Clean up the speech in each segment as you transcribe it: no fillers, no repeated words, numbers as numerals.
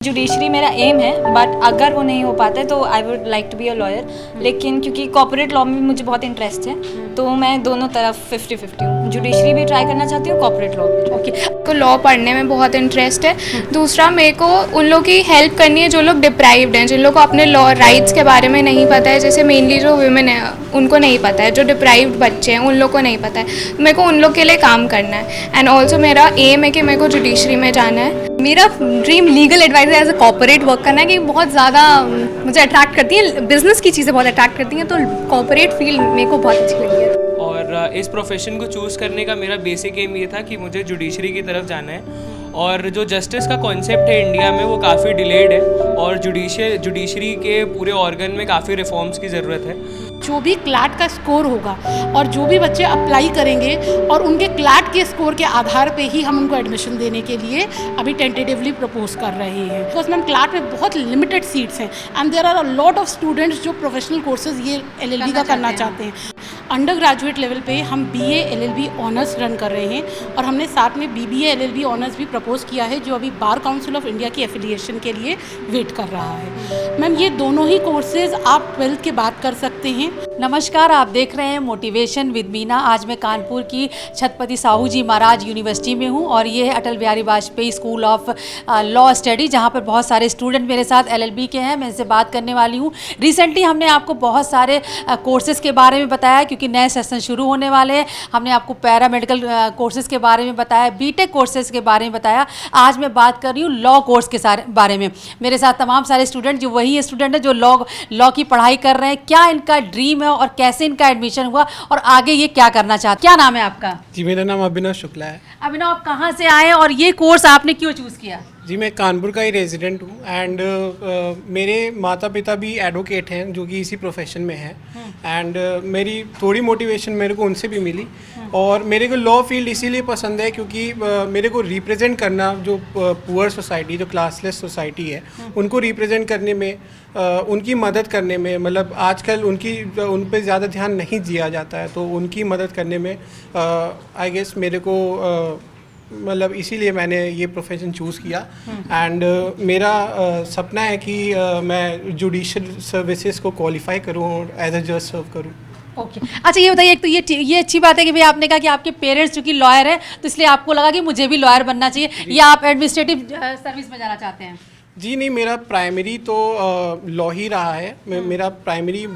Judiciary मेरा M है, but अगर वो नहीं हो पाता है तो I would like to be a lawyer. लेकिन क्योंकि कॉर्पोरेट लॉ में मुझे बहुत इंटरेस्ट है, तो मैं दोनों तरफ 50-50 हूँ। जुडिशरी भी ट्राई करना चाहती हूँ, कॉर्पोरेट लॉ भी। ओके, को लॉ पढ़ने में बहुत इंटरेस्ट है। दूसरा, मेरे को उन लोग की हेल्प करनी है जो लोग डिप्राइव्ड हैं, जिन लोग को अपने लॉ राइट्स के बारे में नहीं पता है। जैसे मेनली जो वुमेन है उनको नहीं पता है, जो डिप्राइव्ड बच्चे हैं उन लोग को नहीं पता है। मेरे को उन लोग के लिए काम करना है। एंड ऑल्सो मेरा एम है कि मेरे को जुडिशरी में जाना है। मेरा dream legal advisor as a corporate work करना है, कि बहुत ज़्यादा मुझे अट्रैक्ट करती है, बिजनेस की चीज़ें बहुत अट्रैक्ट करती हैं, तो कॉर्पोरेट फील्ड मेरे को बहुत अच्छी लगी है। और इस प्रोफेशन को चूज़ करने का मेरा बेसिक एम ये था कि मुझे जुडिशरी की तरफ जाना है। और जो जस्टिस का कॉन्सेप्ट है इंडिया में वो काफ़ी डिलेड है, और जुडिशरी के पूरे ऑर्गन में काफ़ी रिफॉर्म्स की ज़रूरत है। जो भी क्लैट का स्कोर होगा और जो भी बच्चे अप्लाई करेंगे और उनके क्लैट के स्कोर के आधार पे ही हम उनको एडमिशन देने के लिए अभी टेंटेटिवली प्रपोज कर रहे हैं। बिकॉज मैम क्लैट में बहुत लिमिटेड सीट्स हैं and there are a lot of students जो प्रोफेशनल कोर्सेज ये LLB का करना चाहते हैं। अंडर ग्रेजुएट लेवल पे हम BA LLB ऑनर्स रन कर रहे हैं, और हमने साथ में BBA LLB ऑनर्स भी प्रपोज किया है, जो अभी बार काउंसिल ऑफ इंडिया की एफिलिएशन के लिए वेट कर रहा है। मैम ये दोनों ही कोर्सेज आप 12th के बाद कर सकते हैं। नमस्कार, आप देख रहे हैं मोटिवेशन विद मीना। आज मैं कानपुर की छत्रपति साहू जी महाराज यूनिवर्सिटी में हूं, और ये है Atal Bihari Vajpayee school of law study, जहां पर बहुत सारे स्टूडेंट मेरे साथ LLB के हैं। मैं इनसे बात करने वाली हूं। रिसेंटली हमने आपको बहुत सारे कोर्सेज के बारे में बताया, क्योंकि नए सेशन शुरू होने वाले हैं। हमने आपको पैरामेडिकल कोर्सेज के बारे में बताया, BTech कोर्सेज के बारे में बताया। आज मैं बात कर रही हूँ लॉ कोर्स के बारे में। मेरे साथ तमाम सारे स्टूडेंट जो वही स्टूडेंट हैं जो लॉ की पढ़ाई कर रहे हैं। क्या इनका ड्रीम है और कैसे इनका एडमिशन हुआ और आगे ये क्या करना चाहते। क्या नाम है आपका? जी, मेरा नाम अभिनव शुक्ला है। अभिनव, आप कहाँ से आए और ये कोर्स आपने क्यों चूज़ किया? जी, मैं कानपुर का ही रेजिडेंट हूँ, एंड मेरे माता पिता भी एडवोकेट हैं जो कि इसी प्रोफेशन में हैं। एंड मेरी थोड़ी मोटिवेशन मेरे को उनसे भी मिली, और मेरे को लॉ फील्ड इसीलिए पसंद है क्योंकि मेरे को रिप्रेजेंट करना, जो पुअर सोसाइटी, जो क्लासलेस सोसाइटी है, उनको रिप्रेजेंट करने में, उनकी मदद करने में, मतलब आजकल उन पे ज़्यादा ध्यान नहीं दिया जाता है, तो उनकी मदद करने में आई गेस मेरे को मतलब इसीलिए मैंने ये प्रोफेशन चूज़ किया। एंड मेरा सपना है कि मैं जुडिशल सर्विसेज को क्वालिफाई करूँ और एज अ जज सर्व करूँ। ओके अच्छा, ये बताइए, एक तो ये अच्छी बात है कि भाई आपने कहा कि आपके पेरेंट्स चूँकि लॉयर हैं, तो इसलिए आपको लगा कि मुझे भी लॉयर बनना चाहिए, या आप एडमिनिस्ट्रेटिव सर्विस में जाना चाहते हैं? जी नहीं, मेरा प्राइमरी तो लॉ ही रहा है। मेरा प्राइमरी,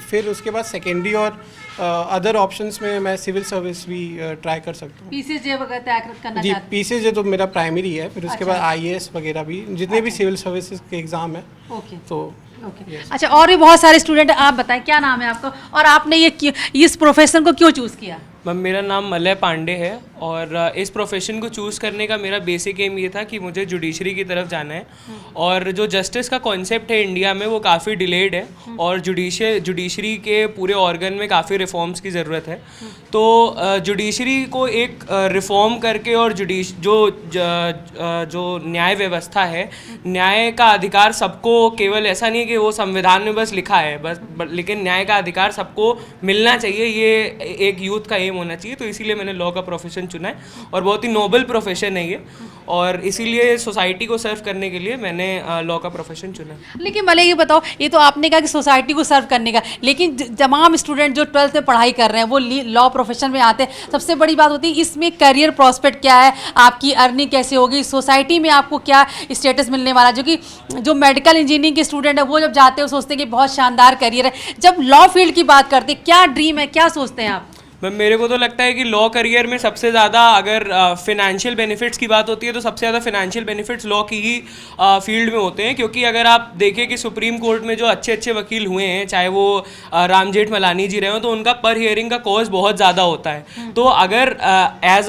फिर उसके बाद सेकेंडरी और अदर ऑप्शंस में मैं सिविल सर्विस भी ट्राई कर सकता हूँ। PCJ वगैरह तैयार करना जी, चाहते हैं? PCJ तो मेरा प्राइमरी है, फिर उसके अच्छा। बाद IAS वगैरह भी, जितने भी सिविल सर्विसेज के एग्ज़ाम हैं। ओके तो ओके अच्छा, और भी बहुत सारे स्टूडेंट हैं, आप बताएं क्या नाम है आपका और आपने इस प्रोफेशन को क्यों चूज़ किया? मैम, मेरा नाम मलय पांडे है, और इस प्रोफेशन को चूज़ करने का मेरा बेसिक एम ये था कि मुझे जुडिशरी की तरफ जाना है। और जो जस्टिस का कॉन्सेप्ट है इंडिया में वो काफ़ी डिलेड है, और जुडिशरी के पूरे ऑर्गन में काफ़ी रिफॉर्म्स की ज़रूरत है। तो जुडिशरी को एक रिफॉर्म करके, और जो न्याय व्यवस्था है, न्याय का अधिकार सबको, केवल ऐसा नहीं है कि वो संविधान में बस लिखा है बस, लेकिन न्याय का अधिकार सबको मिलना चाहिए, ये एक यूथ का एम होना चाहिए। तो इसीलिए मैंने लॉ का प्रोफेशन चुना है, और बहुत ही नोबल प्रोफेशन है ये, और इसीलिए सोसाइटी को सर्व करने के लिए मैंने लॉ का प्रोफेशन चुना है। लेकिन भले ये बताओ, ये तो आपने कहा कि सोसाइटी को सर्व करने का, लेकिन तमाम स्टूडेंट जो 12th में पढ़ाई कर रहे हैं वो लॉ प्रोफेशन में आते हैं। सबसे बड़ी बात होती है इसमें करियर प्रॉस्पेक्ट क्या है, आपकी अर्निंग कैसे होगी, सोसाइटी में आपको क्या स्टेटस मिलने वाला। जो मेडिकल इंजीनियरिंग के स्टूडेंट है वो जब जाते हैं सोचते हैं कि बहुत शानदार करियर है। जब लॉ फील्ड की बात करते हैं, क्या ड्रीम है, क्या सोचते हैं आप? मैम, मेरे को तो लगता है कि लॉ करियर में सबसे ज़्यादा, अगर फिनेंशियल बेनिफिट्स की बात होती है, तो सबसे ज़्यादा फिनेंशियल बेनिफिट्स लॉ की ही फील्ड में होते हैं। क्योंकि अगर आप देखें कि सुप्रीम कोर्ट में जो अच्छे अच्छे वकील हुए हैं, चाहे वो राम जेठमलानी जी रहे हो, तो उनका पर हियरिंग का कॉस्ट बहुत ज़्यादा होता है। तो अगर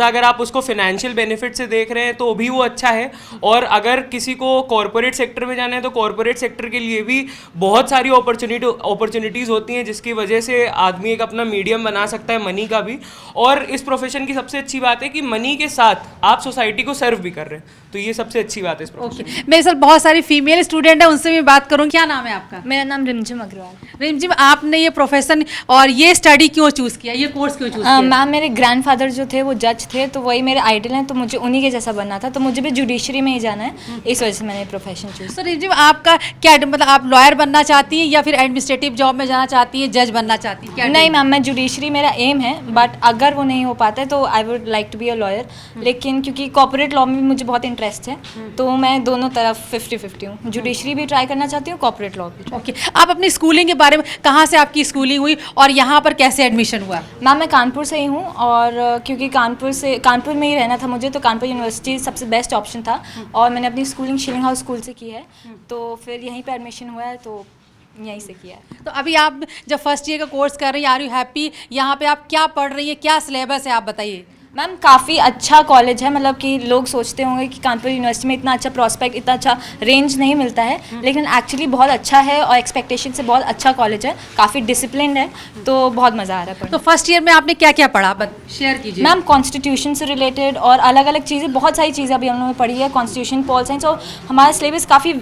अगर आप उसको फिनेंशियल बेनिफिट से देख रहे हैं तो भी वो अच्छा है। और अगर किसी को कॉरपोरेट सेक्टर में जाना है तो कॉरपोरेट सेक्टर के लिए भी बहुत सारी अपॉर्चुनिटीज़ होती हैं, जिसकी वजह से आदमी एक अपना मीडियम बना सकता है मनी मनी का भी। और इस प्रोफेशन की सबसे अच्छी बात है कि मनी के साथ आप सोसाइटी को सर्व भी कर रहे हैं, तो ये सबसे अच्छी बात है इस प्रोफेशन की। मेरे साथ बहुत सारी फीमेल स्टूडेंट है, उनसे भी बात करूँ। क्या नाम है आपका? मेरा नाम रिमझिम अग्रवाल। रिमझिम, आपने ये प्रोफेशन और ये स्टडी क्यों चूज़ किया, ये कोर्स क्यों चूज़ किया? मैम मेरे ग्रैंडफादर जो थे वो जज थे, तो वही मेरे आइडल हैं, तो मुझे उन्हीं के जैसा बनना था, तो मुझे भी जुडिशरी में ही जाना है, इस वजह से मैंने प्रोफेशन चूज़। तो रिमझिम, आपका क्या मतलब, आप लॉयर बनना चाहती हैं या फिर एडमिनिस्ट्रेटिव जॉब में जाना चाहती हैं, जज बनना चाहती हैं? क्या नहीं मैम, मैं जुडिशरी मेरा एम है, बट अगर वो नहीं हो पाता है तो I would like to be a lawyer. लेकिन क्योंकि कॉर्पोरेट लॉ में भी मुझे बहुत इंटरेस्ट है, तो मैं दोनों तरफ 50-50 हूँ। जुडिशरी भी ट्राई करना चाहती हूँ, कॉर्पोरेट लॉ भी। ओके, आप अपनी स्कूलिंग के बारे में, कहाँ से आपकी स्कूलिंग हुई और यहाँ पर कैसे एडमिशन हुआ? मैम मैं कानपुर से ही हूँ, और क्योंकि कानपुर में ही रहना था मुझे, तो कानपुर यूनिवर्सिटी सबसे बेस्ट ऑप्शन था, और मैंने अपनी स्कूलिंग शिलिंग हाउस स्कूल से की है, तो फिर यहीं पे एडमिशन हुआ है, तो यहीं से किया है। तो अभी आप जब फर्स्ट ईयर का कोर्स कर रही हैं, आर यू हैप्पी? यहाँ पे आप क्या पढ़ रही हैं, क्या सिलेबस है, आप बताइए। मैम काफ़ी अच्छा कॉलेज है, मतलब कि लोग सोचते होंगे कि कानपुर यूनिवर्सिटी में इतना अच्छा प्रॉस्पेक्ट, इतना अच्छा रेंज नहीं मिलता है, लेकिन एक्चुअली बहुत अच्छा है, और एक्सपेक्टेशन से बहुत अच्छा कॉलेज है, काफ़ी डिसिप्लिन है, तो बहुत मज़ा आ रहा है पढ़ने। तो फर्स्ट ईयर में आपने क्या क्या पढ़ा, शेयर कीजिए। मैम कॉन्स्टिट्यूशन से रिलेटेड और अलग अलग चीज़ें, बहुत सारी चीज़ें अभी हम लोगों ने पढ़ी है, कॉन्स्टिट्यूशन, पॉल साइंस, और हमारा सिलेबस काफ़ी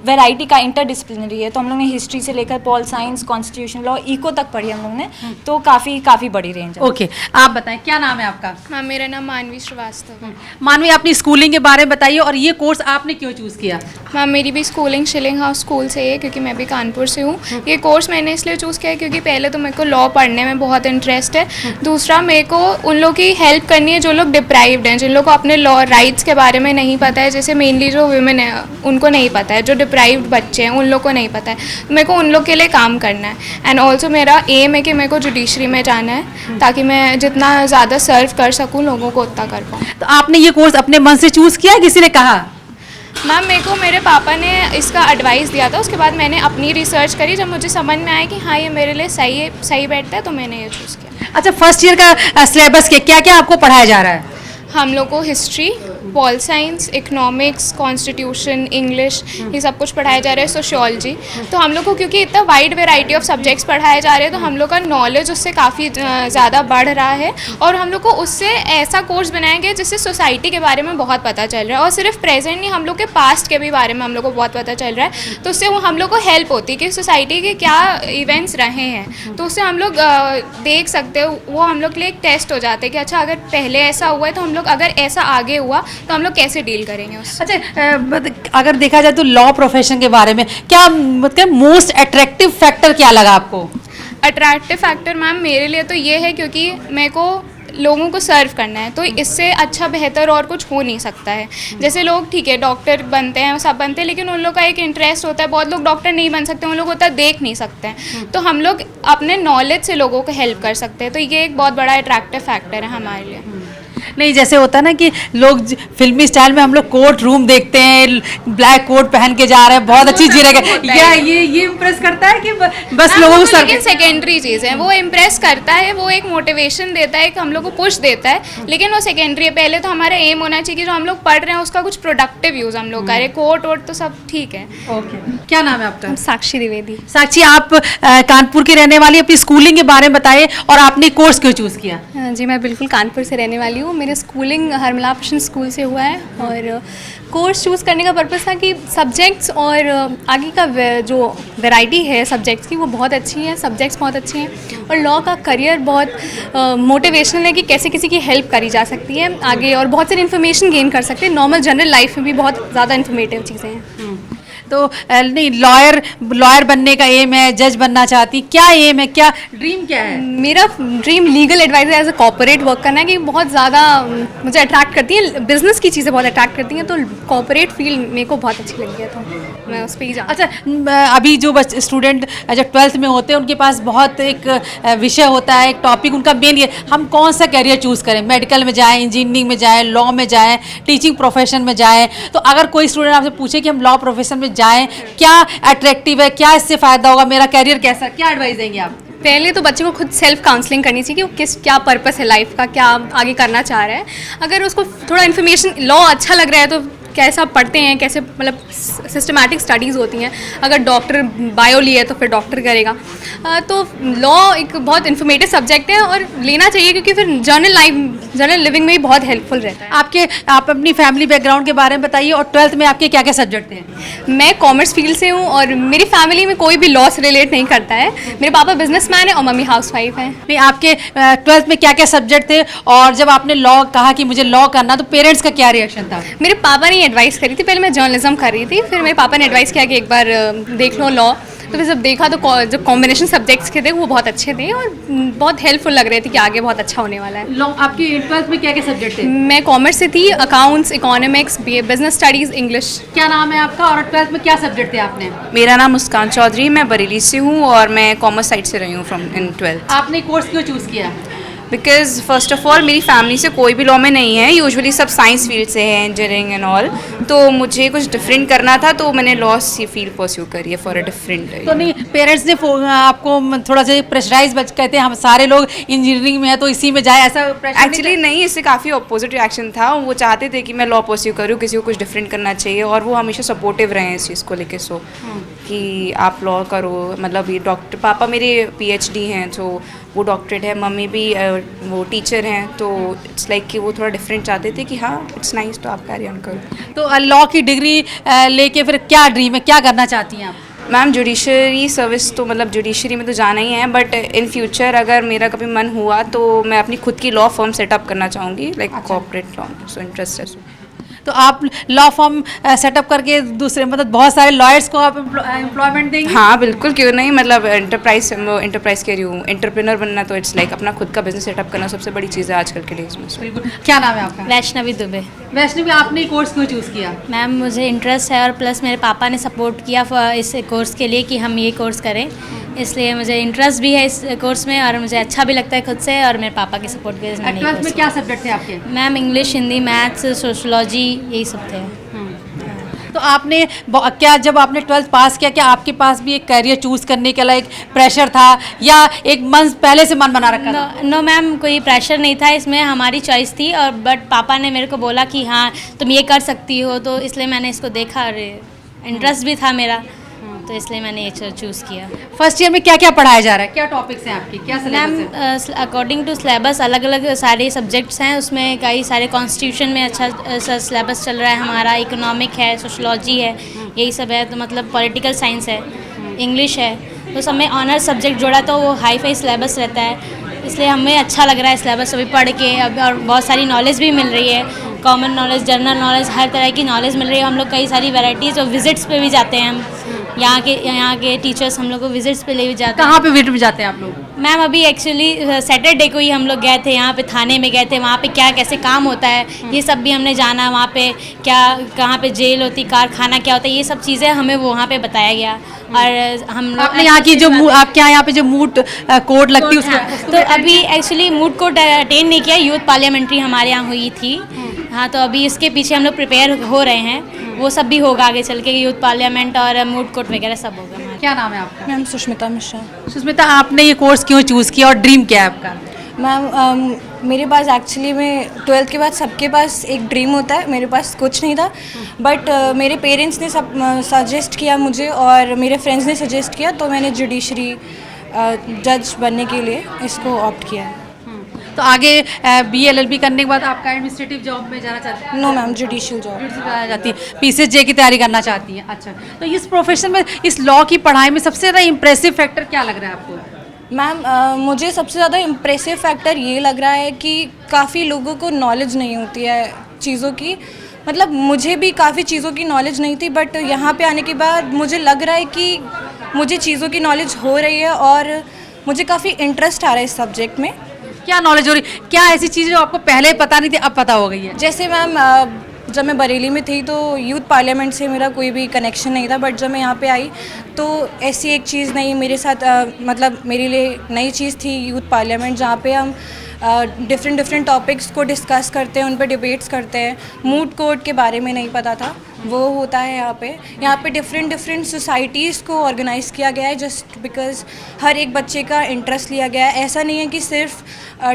वैरायटी का इंटरडिसिप्लिनरी है, तो हम लोग ने हिस्ट्री से लेकर pol science, constitution law, eco तक पढ़ी हम लोग ने, तो काफ़ी बड़ी रेंज है। ओके, आप बताएं क्या नाम है आपका? हाँ, मेरा नाम मानवी श्रीवास्तव है। मानवी, अपनी स्कूलिंग के बारे में बताइए, और ये कोर्स आपने क्यों चूज़ किया? मैम मेरी भी स्कूलिंग शिलिंग हाउस स्कूल से है, क्योंकि मैं भी कानपुर से हूँ। ये कोर्स मैंने इसलिए चूज़ किया है क्योंकि पहले तो मेरे को लॉ पढ़ने में बहुत इंटरेस्ट है, दूसरा मेरे को उन लोग की हेल्प करनी है जो लोग डिप्राइव्ड हैं, जिन लोग को अपने लॉ राइट्स के बारे में नहीं पता है, जैसे मेनली जो वुमेन है उनको नहीं पता है, जो डिप्राइव्ड बच्चे हैं उन लोग को नहीं पता है, तो मेरे को उन लोग के लिए काम करना है। एंड ऑल्सो मेरा एम है कि मेरे को जुडिशरी में जाना है, ताकि मैं जितना ज़्यादा सर्व कर सकूँ लोगों को उतना कर पाऊँ। तो आपने ये कोर्स अपने मन से चूज़ किया, किसी ने कहा? मैम मेरे को मेरे पापा ने इसका एडवाइस दिया था, उसके बाद मैंने अपनी रिसर्च करी, जब मुझे समझ में आया कि हाँ ये मेरे लिए सही बैठता है, तो मैंने ये चूज़ किया। अच्छा, फर्स्ट ईयर का सिलेबस के क्या क्या आपको पढ़ाया जा रहा है? हम लोग को history, pol science, economics, constitution, English, ये सब कुछ पढ़ाया जा रहा है, सोशियोलॉजी। तो हम लोग को क्योंकि इतना वाइड वैरायटी ऑफ सब्जेक्ट्स पढ़ाए जा रहे हैं, तो हम लोग का नॉलेज उससे काफ़ी ज़्यादा बढ़ रहा है, और हम लोग को उससे ऐसा कोर्स बनाया गया जिससे सोसाइटी के बारे में बहुत पता चल रहा है, और सिर्फ प्रेजेंट नहीं, हम लोग के पास्ट के भी बारे में हम लोग को बहुत पता चल रहा है, तो उससे वो हम लोग को हेल्प होती है कि सोसाइटी के क्या इवेंट्स रहे हैं, तो उससे हम लोग देख सकते हो, वो हम लोग के लिए एक टेस्ट हो जाता है कि अच्छा अगर पहले ऐसा हुआ है, तो हम लोग अगर ऐसा आगे हुआ तो हम लोग कैसे डील करेंगे उससे। अच्छा, अगर देखा जाए तो लॉ प्रोफेशन के बारे में क्या मतलब मोस्ट अट्रैक्टिव फैक्टर क्या लगा आपको? अट्रैक्टिव फैक्टर मैम मेरे लिए तो ये है क्योंकि मेरे को लोगों को सर्व करना है, तो इससे अच्छा बेहतर और कुछ हो नहीं सकता है। जैसे लोग ठीक है डॉक्टर बनते हैं, सब बनते हैं, लेकिन उन लोग का एक इंटरेस्ट होता है, बहुत लोग डॉक्टर नहीं बन सकते, उन लोग होता है देख नहीं सकते हैं, तो हम लोग अपने नॉलेज से लोगों को हेल्प कर सकते हैं, तो ये एक बहुत बड़ा अट्रैक्टिव फैक्टर है हमारे लिए। नहीं, जैसे होता है ना कि लोग फिल्मी स्टाइल में हम लोग कोर्ट रूम देखते हैं, ब्लैक कोट पहन के जा रहे हैं, बहुत अच्छी जगह, या ये इम्प्रेस करता है कि बस लोगों को लेकिन सेकेंडरी चीज़ है, वो इम्प्रेस करता है, वो एक मोटिवेशन देता है, हम लोग को पुश देता है, लेकिन वो सेकेंडरी है। पहले तो हमारा एम होना चाहिए कि जो हम लोग पढ़ रहे हैं उसका कुछ प्रोडक्टिव यूज़ हम लोग करें। कोर्ट वोट तो सब ठीक है। ओके, क्या नाम है आपका? साक्षी द्विवेदी। साक्षी, आप कानपुर की रहने वाली, अपनी स्कूलिंग के बारे में बताइए, और आपने कोर्स क्यों चूज़ किया? जी, मैं बिल्कुल कानपुर से रहने वाली हूँ। मेरे स्कूलिंग हरमला प्रश्न स्कूल से हुआ है, और कोर्स चूज़ करने का पर्पस था कि सब्जेक्ट्स और आगे का जो वैरायटी है सब्जेक्ट्स की वो बहुत अच्छी है, सब्जेक्ट्स बहुत अच्छे हैं, और लॉ का करियर बहुत मोटिवेशनल है कि कैसे किसी की हेल्प करी जा सकती है आगे, और बहुत सारी इन्फॉर्मेशन गेन कर सकते हैं। नॉर्मल जनरल लाइफ में भी बहुत ज़्यादा इन्फॉर्मेटिव चीज़ें हैं। तो नहीं, लॉयर बनने का एम है, जज बनना चाहती, क्या एम है, क्या ड्रीम क्या है? मेरा dream legal advisor as a corporate work करना है, कि बहुत ज़्यादा मुझे अट्रैक्ट करती है, बिजनेस की चीज़ें बहुत अट्रैक्ट करती हैं, तो कॉर्पोरेट फील्ड मेरे को बहुत अच्छी लगी है, तो मैं उस पर ही जाऊँ। अच्छा, अभी जो स्टूडेंट जो 12th में होते हैं उनके पास बहुत एक विषय होता है, एक टॉपिक उनका मेन ये, हम कौन सा कैरियर चूज़ करें, मेडिकल में जाएँ, इंजीनियरिंग में जाएँ, लॉ में जाएँ, टीचिंग प्रोफेशन में जाएँ। तो अगर कोई स्टूडेंट आपसे पूछे कि हम लॉ प्रोफेशन में जाएं, क्या अट्रैक्टिव है, क्या इससे फ़ायदा होगा, मेरा कैरियर कैसा, क्या एडवाइस देंगे आप? पहले तो बच्चे को खुद सेल्फ काउंसलिंग करनी चाहिए कि वो क्या पर्पस है लाइफ का, क्या आगे करना चाह रहा है। अगर उसको थोड़ा इन्फॉर्मेशन लॉ अच्छा लग रहा है तो कैसा पढ़ते हैं, कैसे मतलब सिस्टमैटिक स्टडीज़ होती हैं। अगर डॉक्टर बायो लिया है तो फिर डॉक्टर करेगा। तो लॉ एक बहुत इन्फॉर्मेटिव सब्जेक्ट है और लेना चाहिए, क्योंकि फिर जर्नल लिविंग में भी बहुत हेल्पफुल रहता है। आप अपनी फैमिली बैकग्राउंड के बारे में बताइए, और 12th में आपके क्या क्या सब्जेक्ट थे? मैं कॉमर्स फील्ड से हूँ और मेरी फैमिली में कोई भी लॉ से रिलेट नहीं करता है। मेरे पापा बिजनेसमैन है और मम्मी हाउसवाइफ है। नहीं, आपके 12th में क्या क्या सब्जेक्ट थे, और जब आपने लॉ कहा कि मुझे लॉ करना, तो पेरेंट्स का क्या रिएक्शन था? मेरे पापा ने एडवाइस करी थी, पहले मैं जर्नलिज्म कर रही थी, फिर मेरे पापा ने एडवाइस किया कि एक बार देख लो लॉ। तो फिर जब देखा तो जो कॉम्बिनेशन सब्जेक्ट्स के थे वो बहुत अच्छे थे और बहुत हेल्पफुल लग रहे थे कि आगे बहुत अच्छा होने वाला है। लॉ आपकी 12th में क्या क्या सब्जेक्ट थे? मैं कॉमर्स से थी, accounts, economics, business studies, English. क्या नाम है आपका, और 12th में क्या सब्जेक्ट थे आपने? मेरा नाम मुस्कान चौधरी, मैं बरेली से हूँ और मैं कॉमर्स साइड से रही हूँ फ्रॉम इन 12th। आपने कोर्स क्यों चूज़ किया? बिकॉज फर्स्ट ऑफ ऑल मेरी फैमिली से कोई भी लॉ में नहीं है, यूजुअली सब साइंस फील्ड से है, इंजीनियरिंग एंड ऑल। तो मुझे कुछ डिफरेंट करना था, तो मैंने लॉ सी फील्ड परस्यू करी है फॉर अ डिफरेंट। तो नहीं, पेरेंट्स ने आपको थोड़ा सा प्रेशराइज कहते हैं हम सारे लोग इंजीनियरिंग में है तो इसी में जाए, ऐसा प्रेशर? एक्चुअली नहीं, इससे काफ़ी अपोजिट रिएक्शन था। वो चाहते थे कि मैं लॉ परस्यू करूँ, किसी को कुछ डिफरेंट करना चाहिए, और वो हमेशा सपोर्टिव रहे हैं इस चीज़ को लेके। सो कि आप लॉ करो, मतलब ये डॉक्टर, पापा मेरे PhD हैं, तो वो डॉक्टरेट है, मम्मी भी वो टीचर हैं, तो इट्स लाइक कि वो थोड़ा डिफरेंट चाहते थे कि हाँ इट्स नाइस, तो आप कैरी ऑन करो। तो लॉ की डिग्री लेके फिर क्या ड्रीम है, क्या करना चाहती हैं आप? मैम जुडिशरी सर्विस, तो मतलब जुडिशरी में तो जाना ही है, बट इन फ्यूचर अगर मेरा कभी मन हुआ तो मैं अपनी खुद की लॉ फर्म सेटअप करना चाहूँगी, like corporate law. So interest है। तो आप लॉ फर्म सेटअप करके दूसरे मतलब बहुत सारे लॉयर्स को आप एम्प्लॉयमेंट देंगे? हाँ बिल्कुल, क्यों नहीं। मतलब एंटरप्राइज कह रही हूँ, एंटरप्रेन्योर बनना, तो इट्स लाइक अपना खुद का बिजनेस सेटअप करना सबसे बड़ी चीज़ है आजकल के डेज में। बिल्कुल। क्या नाम है आपका? वैष्णवी दुबे। वैष्णवी, आपने कोर्स क्यों चूज़ किया? मैम मुझे इंटरेस्ट है और प्लस मेरे पापा ने सपोर्ट किया इस कोर्स के लिए कि हम ये कोर्स करें, इसलिए मुझे इंटरेस्ट भी है इस कोर्स में और मुझे अच्छा भी लगता है खुद से, और मेरे पापा के सपोर्ट के वजह से। 12th में क्या सब्जेक्ट थे आपके? Ma'am English, Hindi, maths, sociology, यही सब थे। तो आपने क्या जब आपने 12th पास किया, क्या आपके पास भी एक करियर चूज़ करने के लिए एक प्रेशर था, या एक मन पहले से मन बना रखा था? नो मैम, कोई प्रेशर नहीं था इसमें, हमारी चॉइस थी। और बट पापा ने मेरे को बोला कि हाँ तुम ये कर सकती हो, तो इसलिए मैंने इसको देखा और इंटरेस्ट भी था मेरा, तो इसलिए मैंने ये चूज़ किया। फर्स्ट ईयर में क्या क्या पढ़ाया जा रहा है, क्या टॉपिक्स हैं आपके, क्या सिलेबस है? मैम अकॉर्डिंग टू सिलेबस अलग अलग सारे सब्जेक्ट्स हैं, उसमें कई सारे कॉन्स्टिट्यूशन में अच्छा सिलेबस चल रहा है हमारा, इकोनॉमिक है, सोशलॉजी है, यही सब है। तो मतलब पॉलिटिकल साइंस है, इंग्लिश है, तो सब में ऑनर्स सब्जेक्ट जोड़ा तो वो हाई फाई सिलेबस रहता है, इसलिए हमें अच्छा लग रहा है सिलेबस अभी पढ़ के। अब और बहुत सारी नॉलेज भी मिल रही है, कॉमन नॉलेज, जनरल नॉलेज, हर तरह की नॉलेज मिल रही है। हम लोग कई सारी वैराइटीज़ और विजिट्स पे भी जाते हैं, हम यहाँ के टीचर्स हम लोग को विजिट्स पे ले भी जाते हैं। कहाँ पे विजिट में जाते हैं आप लोग? मैम अभी एक्चुअली सैटरडे को ही हम लोग गए थे, यहाँ पे थाने में गए थे, वहाँ पे क्या कैसे काम होता है ये सब भी हमने जाना, वहाँ पे क्या कहाँ पे जेल होती, कारखाना क्या होता है, ये सब चीज़ें हमें वहाँ पे बताया गया। और हम लोग आपने यहाँ की जो आपके यहाँ पे जो मूड कोर्ट लगती है उसको? तो अभी एक्चुअली मूड कोर्ट अटेंड नहीं किया, यूथ पार्लियामेंट्री हमारे यहाँ हुई थी। हाँ, तो अभी इसके पीछे हम लोग प्रिपेयर हो रहे हैं, वो सब भी होगा आगे चल के, यूथ पार्लियामेंट और मूड कोर्ट वगैरह सब होगा। क्या नाम है आपका? मैम सुष्मिता मिश्रा। सुष्मिता, आपने ये कोर्स क्यों चूज़ किया और ड्रीम क्या है आपका? मैम मेरे पास एक्चुअली में 12th के बाद सबके पास एक ड्रीम होता है, मेरे पास कुछ नहीं था, बट मेरे पेरेंट्स ने सब सजेस्ट किया मुझे और मेरे फ्रेंड्स ने सजेस्ट किया, तो मैंने जुडिशरी जज बनने के लिए इसको ऑप्ट किया है। तो आगे BLLB करने के बाद आपका एडमिनिस्ट्रेटिव जॉब में जाना चाहती हैं? नो मैम, जुडिशियल जॉब जाती है, PCSJ की तैयारी करना चाहती हैं। अच्छा, तो इस प्रोफेशन में, इस लॉ की पढ़ाई में सबसे ज़्यादा इम्प्रेसिव फैक्टर क्या लग रहा है आपको? मैम मुझे सबसे ज़्यादा इम्प्रेसिव फैक्टर ये लग रहा है कि काफ़ी लोगों को नॉलेज नहीं होती है चीज़ों की। मतलब मुझे भी काफ़ी चीज़ों की नॉलेज नहीं थी, बट यहाँ पे आने के बाद मुझे लग रहा है कि मुझे चीज़ों की नॉलेज हो रही है और मुझे काफ़ी इंटरेस्ट आ रहा है इस सब्जेक्ट में। क्या नॉलेज हो रही, क्या ऐसी चीज़ें जो आपको पहले पता नहीं थी अब पता हो गई है? जैसे मैम जब मैं बरेली में थी तो यूथ पार्लियामेंट से मेरा कोई भी कनेक्शन नहीं था, बट जब मैं यहाँ पे आई तो ऐसी एक चीज़ नहीं मेरे साथ मतलब मेरे लिए नई चीज़ थी यूथ पार्लियामेंट, जहाँ पे हम डिफरेंट डिफरेंट टॉपिक्स को डिस्कस करते हैं, उन पर डिबेट्स करते हैं। मूड कोर्ट के बारे में नहीं पता था, वो होता है यहाँ पे डिफरेंट डिफरेंट सोसाइटीज़ को ऑर्गेनाइज़ किया गया है जस्ट बिकॉज हर एक बच्चे का इंटरेस्ट लिया गया है। ऐसा नहीं है कि सिर्फ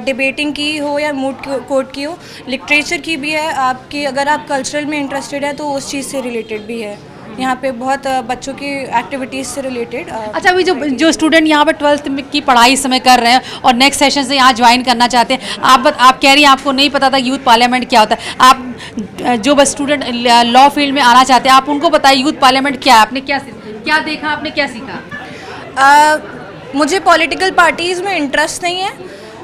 डिबेटिंग की हो या मूड कोर्ट की हो, लिटरेचर की भी है आपकी। अगर आप कल्चरल में इंटरेस्टेड है तो उस चीज़ से रिलेटेड भी है। यहाँ पे बहुत बच्चों की एक्टिविटीज़ से रिलेटेड। अच्छा, अभी जो स्टूडेंट यहाँ पर 12th की पढ़ाई इस समय कर रहे हैं और नेक्स्ट सेशन से यहाँ ज्वाइन करना चाहते हैं, आप कह रही हैं आपको नहीं पता था यूथ पार्लियामेंट क्या होता है। आप जो बस स्टूडेंट लॉ फील्ड में आना चाहते हैं, आप उनको बताइए यूथ पार्लियामेंट क्या है, आपने क्या देखा, आपने क्या सीखा? मुझे पॉलिटिकल पार्टीज़ में इंटरेस्ट नहीं है,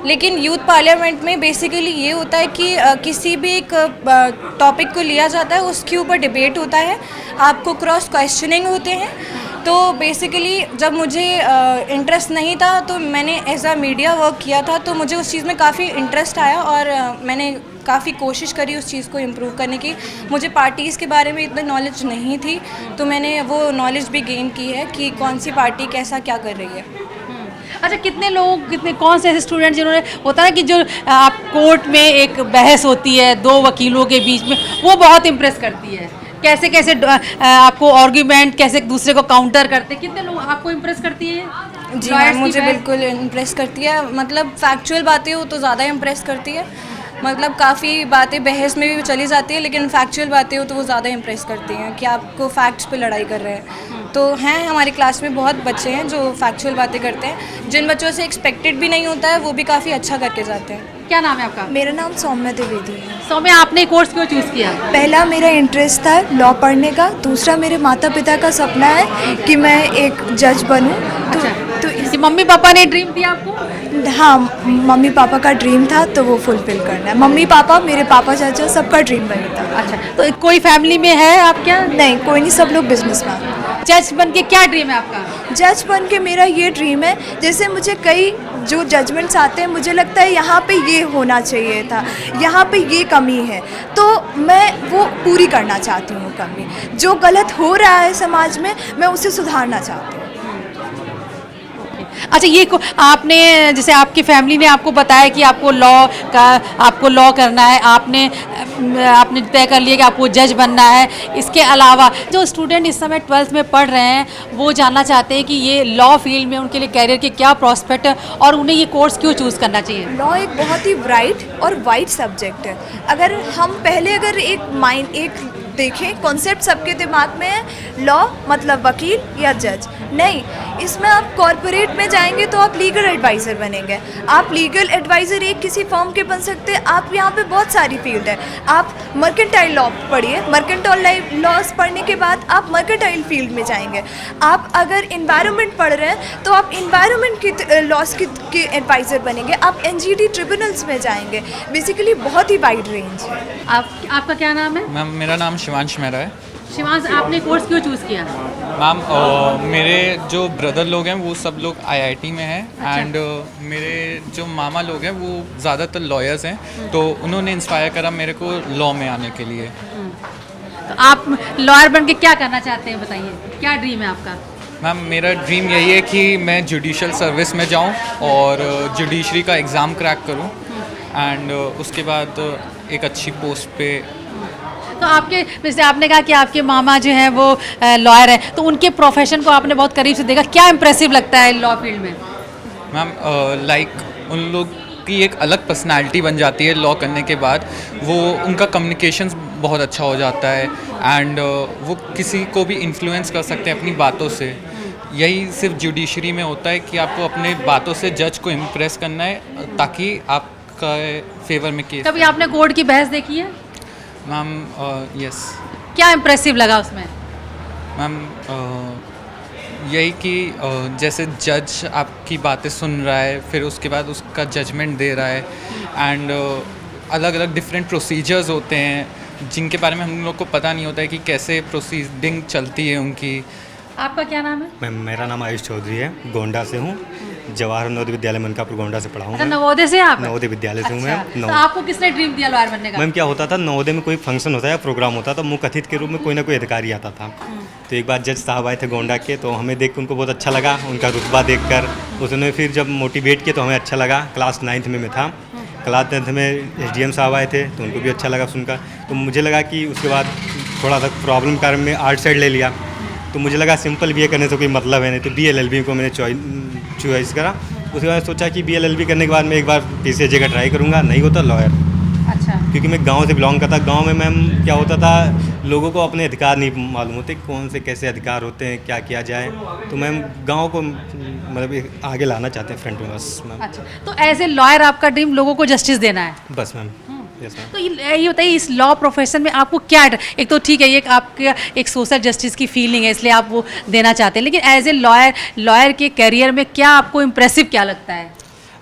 लेकिन यूथ पार्लियामेंट में बेसिकली ये होता है कि किसी भी एक टॉपिक को लिया जाता है, उसके ऊपर डिबेट होता है, आपको क्रॉस क्वेश्चनिंग होते हैं। तो बेसिकली जब मुझे इंटरेस्ट नहीं था तो मैंने एज अ मीडिया वर्क किया था, तो मुझे उस चीज़ में काफ़ी इंटरेस्ट आया और मैंने काफ़ी कोशिश करी उस चीज़ को इम्प्रूव करने की। मुझे पार्टीज़ के बारे में इतनी नॉलेज नहीं थी, तो मैंने वो नॉलेज भी गेन की है कि कौन सी पार्टी कैसा क्या कर रही है। अच्छा, कौन से ऐसे स्टूडेंट जिन्होंने, होता है कि जो आप कोर्ट में एक बहस होती है दो वकीलों के बीच में, वो बहुत इम्प्रेस करती है, कैसे कैसे आपको आर्ग्यूमेंट, कैसे एक दूसरे को काउंटर करते, कितने लोग आपको इम्प्रेस करती है? जी मैम, मुझे बिल्कुल इम्प्रेस करती है। मतलब फैक्चुअल बातें हो तो ज़्यादा इम्प्रेस करती है। मतलब काफ़ी बातें बहस में भी चली जाती है, लेकिन फैक्चुअल बातें हो तो वो ज़्यादा इम्प्रेस करती हैं कि आपको फैक्ट्स पे लड़ाई कर रहे हैं। तो हैं हमारी क्लास में बहुत बच्चे हैं जो फैक्चुअल बातें करते हैं, जिन बच्चों से एक्सपेक्टेड भी नहीं होता है, वो भी काफ़ी अच्छा करके जाते हैं। क्या नाम है आपका? मेरा नाम सौम्या द्विवेदी है। सौम्या, आपने कोर्स क्यों चूज़ किया? पहला मेरा इंटरेस्ट था लॉ पढ़ने का, दूसरा मेरे माता पिता का सपना है कि मैं एक जज बनूं। तो इसी मम्मी पापा ने ड्रीम दिया आपको? हाँ, मम्मी पापा का ड्रीम था तो वो फुलफिल करना है। मम्मी पापा, मेरे पापा चाचा, सबका ड्रीम वही था। अच्छा, तो कोई फैमिली में है आप क्या? नहीं, कोई नहीं, सब लोग बिजनेसमैन। जज बन के क्या ड्रीम है आपका? जज बन के मेरा ये ड्रीम है, जैसे मुझे कई जो जजमेंट्स आते हैं, मुझे लगता है यहाँ पे ये होना चाहिए था, यहाँ पे ये कमी है, तो मैं वो पूरी करना चाहती हूँ कमी। जो गलत हो रहा है समाज में, मैं उसे सुधारना चाहती हूँ। अच्छा, ये आपने, जैसे आपकी फैमिली ने आपको बताया कि आपको लॉ करना है, आपने तय कर लिया कि आपको जज बनना है। इसके अलावा जो स्टूडेंट इस समय 12th में पढ़ रहे हैं, वो जानना चाहते हैं कि ये लॉ फील्ड में उनके लिए कैरियर के क्या प्रॉस्पेक्ट है और उन्हें ये कोर्स क्यों चूज़ करना चाहिए? लॉ एक बहुत ही ब्राइट और वाइड सब्जेक्ट है। अगर हम पहले एक देखें, कॉन्सेप्ट सबके दिमाग में है लॉ मतलब वकील या जज। नहीं, इसमें आप कॉर्पोरेट में जाएंगे तो आप लीगल एडवाइज़र बनेंगे। आप लीगल एडवाइज़र एक किसी फर्म के बन सकते हैं। आप यहाँ पे बहुत सारी फील्ड है। आप मर्केंटाइल लॉ पढ़िए, मर्केंटाइल लॉज पढ़ने के बाद आप मर्केंटाइल फील्ड में जाएंगे। आप अगर इन्वायरमेंट पढ़ रहे हैं तो आप इन्वायरमेंट की लॉज के एडवाइज़र बनेंगे। आप एनजीटी ट्रिब्यूनल्स में जाएंगे। बेसिकली बहुत ही वाइड रेंज है। आपका क्या नाम है? मैम, मेरा नाम शिवांश मेहरा है। शिवांश, आपने कोर्स क्यों चूज़ किया? मैम, मेरे जो ब्रदर लोग हैं वो सब लोग आईआईटी में हैं। अच्छा। एंड मेरे जो मामा लोग हैं वो ज़्यादातर लॉयर्स हैं, तो उन्होंने इंस्पायर करा मेरे को लॉ में आने के लिए। तो आप लॉयर बन के क्या करना चाहते हैं, बताइए, क्या ड्रीम है आपका? मैम, मेरा ड्रीम यही है कि मैं जुडिशल सर्विस में जाऊं और जुडिशरी का एग्ज़ाम क्रैक करूं एंड उसके बाद एक अच्छी पोस्ट पे। तो आपके, जैसे आपने कहा कि आपके मामा जो हैं वो लॉयर हैं, तो उनके प्रोफेशन को आपने बहुत करीब से देखा, क्या इम्प्रेसिव लगता है लॉ फील्ड में? मैम, लाइक उन लोग की एक अलग पर्सनालिटी बन जाती है लॉ करने के बाद। वो उनका कम्युनिकेशंस बहुत अच्छा हो जाता है एंड वो किसी को भी इन्फ्लुएंस कर सकते हैं अपनी बातों से। यही सिर्फ जुडिशरी में होता है कि आपको अपने बातों से जज को इम्प्रेस करना है ताकि आपका फेवर में केस। कभी आपने कोर्ट की बहस देखी है? Ma'am, yes. क्या इम्प्रेसिव लगा उसमें? मैम, यही कि जैसे जज आपकी बातें सुन रहा है, फिर उसके बाद उसका जजमेंट दे रहा है एंड अलग अलग डिफरेंट प्रोसीजर्स होते हैं जिनके बारे में हम लोग को पता नहीं होता है कि कैसे प्रोसीडिंग चलती है उनकी। आपका क्या नाम है? मैम, मेरा नाम आयुष चौधरी है, गोंडा से हूँ। जवाहर नवोदय विद्यालय मनकापुर गोंडा से पढ़ा हूँ। अच्छा, नवोदय से आप? नवोदय विद्यालय से हूँ मैं। तो आपको किसने ड्रीम दिया लॉयर बनने का? मैम, क्या होता था, नवोदय में कोई फंक्शन होता है या प्रोग्राम होता था, मुख्य अतिथि के रूप में कोई ना कोई अधिकारी आता था। तो एक बार जज साहब आए थे गोंडा के, तो हमें देख कर उनको बहुत अच्छा लगा, उनका रुतबा देख कर। उसने फिर जब मोटिवेट किया तो हमें अच्छा लगा। क्लास 9th में मैं था, क्लास 10th में SDM साहब आए थे तो उनको भी अच्छा लगा सुनकर। तो मुझे लगा कि उसके बाद थोड़ा सा प्रॉब्लम कारण में आर्ट साइड ले लिया, तो मुझे लगा सिंपल BA करने से कोई मतलब है नहीं, तो BLLB को मैंने चॉइस करा। उसके बाद सोचा कि BLLB करने के बाद मैं एक बार PCSJ का ट्राई करूँगा, नहीं होता लॉयर। अच्छा। क्योंकि मैं गांव से बिलोंग करता, गांव में मैम क्या होता था, लोगों को अपने अधिकार नहीं मालूम होते, कौन से कैसे अधिकार होते हैं, क्या किया जाए। तो मैम गांव को मतलब आगे लाना चाहते हैं फ्रंट में, बस मैम। अच्छा, तो एज ए लॉयर आपका ड्रीम लोगों को जस्टिस देना है? बस मैम। Yes ma'am. तो ये बताइए, इस लॉ प्रोफेशन में आपको क्या, एक तो ठीक है ये आपका एक सोशल जस्टिस की फीलिंग है इसलिए आप वो देना चाहते हैं, लेकिन एज ए लॉयर के करियर में क्या आपको इम्प्रेसिव क्या लगता है?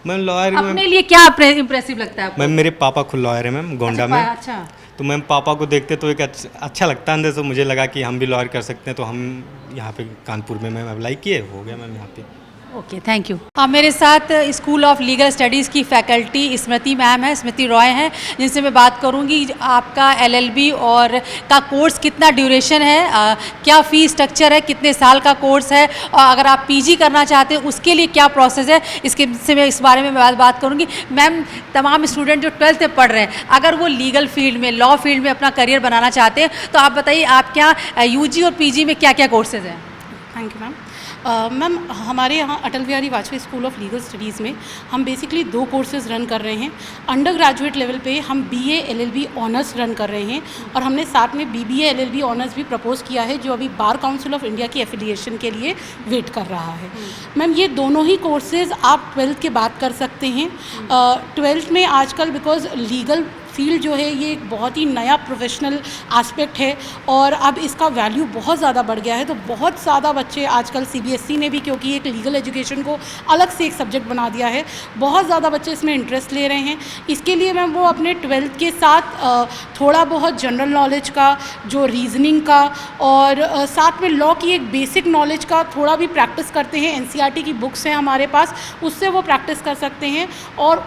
मैम लॉयर अपने लिए क्या इम्प्रेसिव लगता है आपको? मैम मेरे पापा खुद लॉयर है मैम, गोंडा में। अच्छा। तो मैम पापा को देखते तो एक अच्छा लगता है अंदर से, मुझे लगा कि हम भी लॉयर कर सकते हैं, तो हम यहाँ पे कानपुर में मैम अप्लाई किए, हो गया मैम यहाँ पे। Okay, thank you. मेरे साथ स्कूल ऑफ लीगल स्टडीज़ की फैकल्टी स्मृति मैम है, स्मृति रॉय हैं, जिनसे मैं बात करूंगी आपका LLB और का कोर्स कितना ड्यूरेशन है, क्या फ़ीस स्ट्रक्चर है, कितने साल का कोर्स है, और अगर आप PG करना चाहते हैं उसके लिए क्या प्रोसेस है, इसके से मैं इस बारे में बात करूँगी। मैम, तमाम स्टूडेंट जो 12th में पढ़ रहे हैं, अगर वो लीगल फील्ड में, लॉ फील्ड में अपना करियर बनाना चाहते हैं, तो आप बताइए आप क्या UG और PG में क्या क्या कोर्सेज हैं? Thank you ma'am. मैम हमारे यहाँ Atal Bihari Vajpayee school of legal studies में हम बेसिकली 2 कोर्सेज़ रन कर रहे हैं। अंडर ग्रेजुएट लेवल पे हम BA LLB ऑनर्स रन कर रहे हैं, और हमने साथ में BBA LLB ऑनर्स भी प्रपोज किया है, जो अभी बार काउंसिल ऑफ इंडिया की एफिलिएशन के लिए वेट कर रहा है। मैम ये दोनों ही कोर्सेज़ आप 12th के बाद कर सकते हैं। 12th में आजकल बिकॉज लीगल फील्ड जो है ये एक बहुत ही नया प्रोफेशनल एस्पेक्ट है, और अब इसका वैल्यू बहुत ज़्यादा बढ़ गया है, तो बहुत ज़्यादा बच्चे आजकल CBSE ने भी, क्योंकि एक लीगल एजुकेशन को अलग से एक सब्जेक्ट बना दिया है, बहुत ज़्यादा बच्चे इसमें इंटरेस्ट ले रहे हैं। इसके लिए मैम वो अपने 12th के साथ थोड़ा बहुत जनरल नॉलेज का, जो रीजनिंग का, और साथ में लॉ की एक बेसिक नॉलेज का थोड़ा भी प्रैक्टिस करते हैं। NCERT की बुक्स हैं हमारे पास, उससे वो प्रैक्टिस कर सकते हैं, और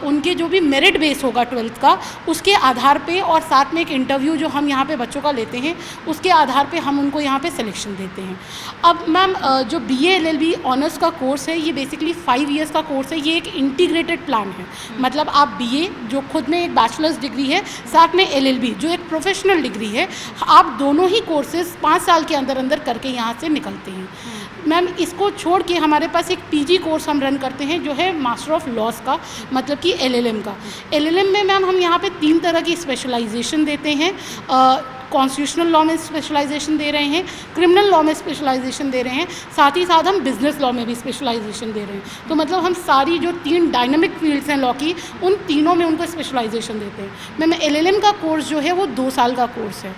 उनके जो भी मेरिट बेस होगा 12th का, उसके आधार पे, और साथ में एक इंटरव्यू जो हम यहाँ पे बच्चों का लेते हैं, उसके आधार पे हम उनको यहाँ पे सिलेक्शन देते हैं। अब मैम जो BA LLB ऑनर्स का कोर्स है, ये बेसिकली 5 years का कोर्स है, ये एक इंटीग्रेटेड प्लान है। मतलब आप BA जो खुद में एक बैचलर्स डिग्री है, साथ में LLB जो एक प्रोफेशनल डिग्री है, आप दोनों ही कोर्सेज 5 साल के अंदर अंदर करके यहाँ से निकलते हैं। मैम इसको छोड़ के हमारे पास एक PG कोर्स हम रन करते हैं, जो है मास्टर ऑफ लॉज का, मतलब कि LLM का। LLM में मैम हम यहाँ पे 3 तरह की स्पेशलाइजेशन देते हैं। कॉन्स्टिट्यूशनल लॉ में स्पेशलाइजेशन दे रहे हैं, क्रिमिनल लॉ में स्पेशलाइजेशन दे रहे हैं, साथ ही साथ हम बिजनेस लॉ में भी स्पेशलाइजेशन दे रहे हैं। तो मतलब हम सारी जो 3 डायनामिक फील्ड्स हैं लॉ की, उन तीनों में उनको स्पेशलाइजेशन देते हैं। मैम LLM का कोर्स जो है वो 2 साल का कोर्स है।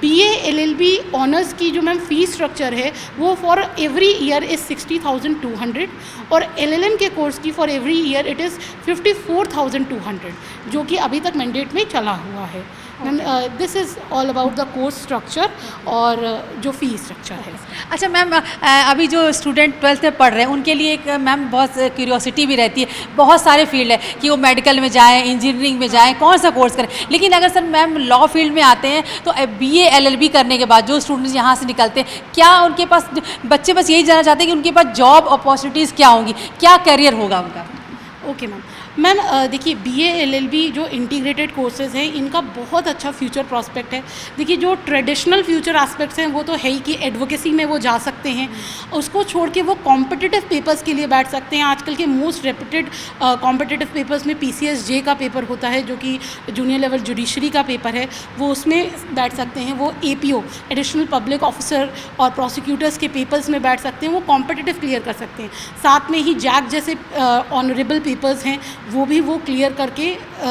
BA LLB ऑनर्स की जो मैम फ़ीस स्ट्रक्चर है वो फॉर एवरी ईयर इज़ 60,200, और LLM के कोर्स की for every year it is 54,200, जो कि अभी तक मैंडेट में चला हुआ है। Ma'am this is all about the course structure और जो फ़ी स्ट्रक्चर है। अच्छा मैम, अभी जो स्टूडेंट 12th में पढ़ रहे हैं उनके लिए एक मैम बहुत क्यूरियोसिटी भी रहती है, बहुत सारे फील्ड है कि वो मेडिकल में जाएं, इंजीनियरिंग में जाएं, कौन सा कोर्स करें, लेकिन अगर सर मैम लॉ फील्ड में आते हैं तो BA LLB करने के बाद जो स्टूडेंट्स यहाँ से निकलते हैं, क्या उनके पास, बच्चे बस यही जानना चाहते हैं कि उनके पास जॉब अपॉर्चुनिटीज़ क्या होंगी, क्या करियर होगा उनका? ओके मैम देखिए BA LLB जो इंटीग्रेटेड कोर्सेज़ हैं, इनका बहुत अच्छा फ्यूचर प्रॉस्पेक्ट है। देखिए जो ट्रेडिशनल फ्यूचर एस्पेक्ट्स हैं वो तो है ही कि एडवोकेसी में वो जा सकते हैं, उसको छोड़ के वो कॉम्पिटिटिव पेपर्स के लिए बैठ सकते हैं। आजकल के मोस्ट रेप्यूटेड कॉम्पिटिटिव पेपर्स में PCSJ का पेपर होता है, जो कि जूनियर लेवल जुडिशरी का पेपर है, वो उसमें बैठ सकते हैं। वो APO एडिशनल पब्लिक ऑफिसर और प्रोसिक्यूटर्स के पेपर्स में बैठ सकते हैं, वो कॉम्पिटिटिव क्लियर कर सकते हैं। साथ में ही जैक जैसे ऑनरेबल पेपर्स हैं, वो भी वो क्लियर करके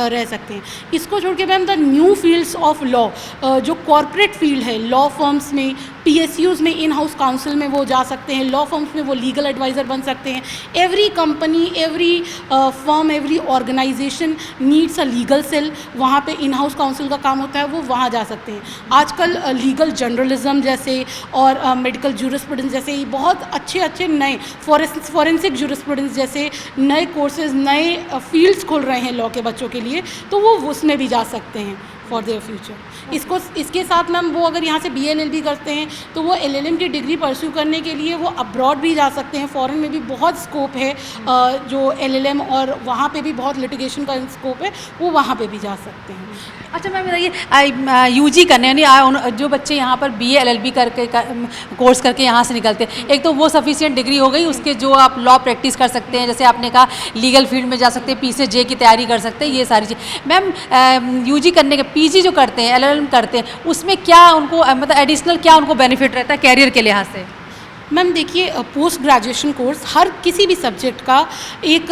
रह सकते हैं। इसको छोड़ के ma'am the new fields of law, जो कॉर्पोरेट फील्ड है, लॉ फर्म्स में, PSUs में इन हाउस काउंसिल में वो जा सकते हैं, लॉ फर्म्स में वो लीगल एडवाइज़र बन सकते हैं। Every company, every firm, every organisation needs a legal cell, वहाँ पे इन हाउस काउंसिल का काम होता है, वो वहाँ जा सकते हैं। आजकल लीगल जर्नलिज्म जैसे और मेडिकल जूरिस्प्रूडेंस जैसे ही बहुत अच्छे नए फॉरेंसिक जूरिस्प्रूडेंस जैसे नए कोर्सेज, नए फील्ड्स खुल रहे हैं लॉ के बच्चों के लिए, तो वो उसमें भी जा सकते हैं। For their future. इसके साथ मैम वो अगर यहाँ से BA-LLB करते हैं तो वो LLM की डिग्री परस्यू करने के लिए वो अब्रॉड भी जा सकते हैं। फॉरेन में भी बहुत स्कोप है जो LLM, और वहाँ पे भी बहुत लिटिगेशन का स्कोप है, वो वहाँ पे भी जा सकते हैं। अच्छा मैम बताइए, UG करने यानी जो बच्चे यहाँ पर BA-LLB करके कोर्स करके यहाँ से निकलते हैं, एक तो वो सफिशिएंट डिग्री हो गई, उसके जो आप लॉ प्रैक्टिस कर सकते हैं, जैसे आपने कहा लीगल फील्ड में जा सकते हैं, PCJ की तैयारी कर सकते हैं, ये सारी चीज़। मैम UG करने के PG जो करते हैं, LLM करते हैं, उसमें क्या उनको मतलब एडिशनल क्या उनको बेनिफिट रहता है कैरियर के लिहाज से? मैम देखिए, पोस्ट ग्रेजुएशन कोर्स हर किसी भी सब्जेक्ट का एक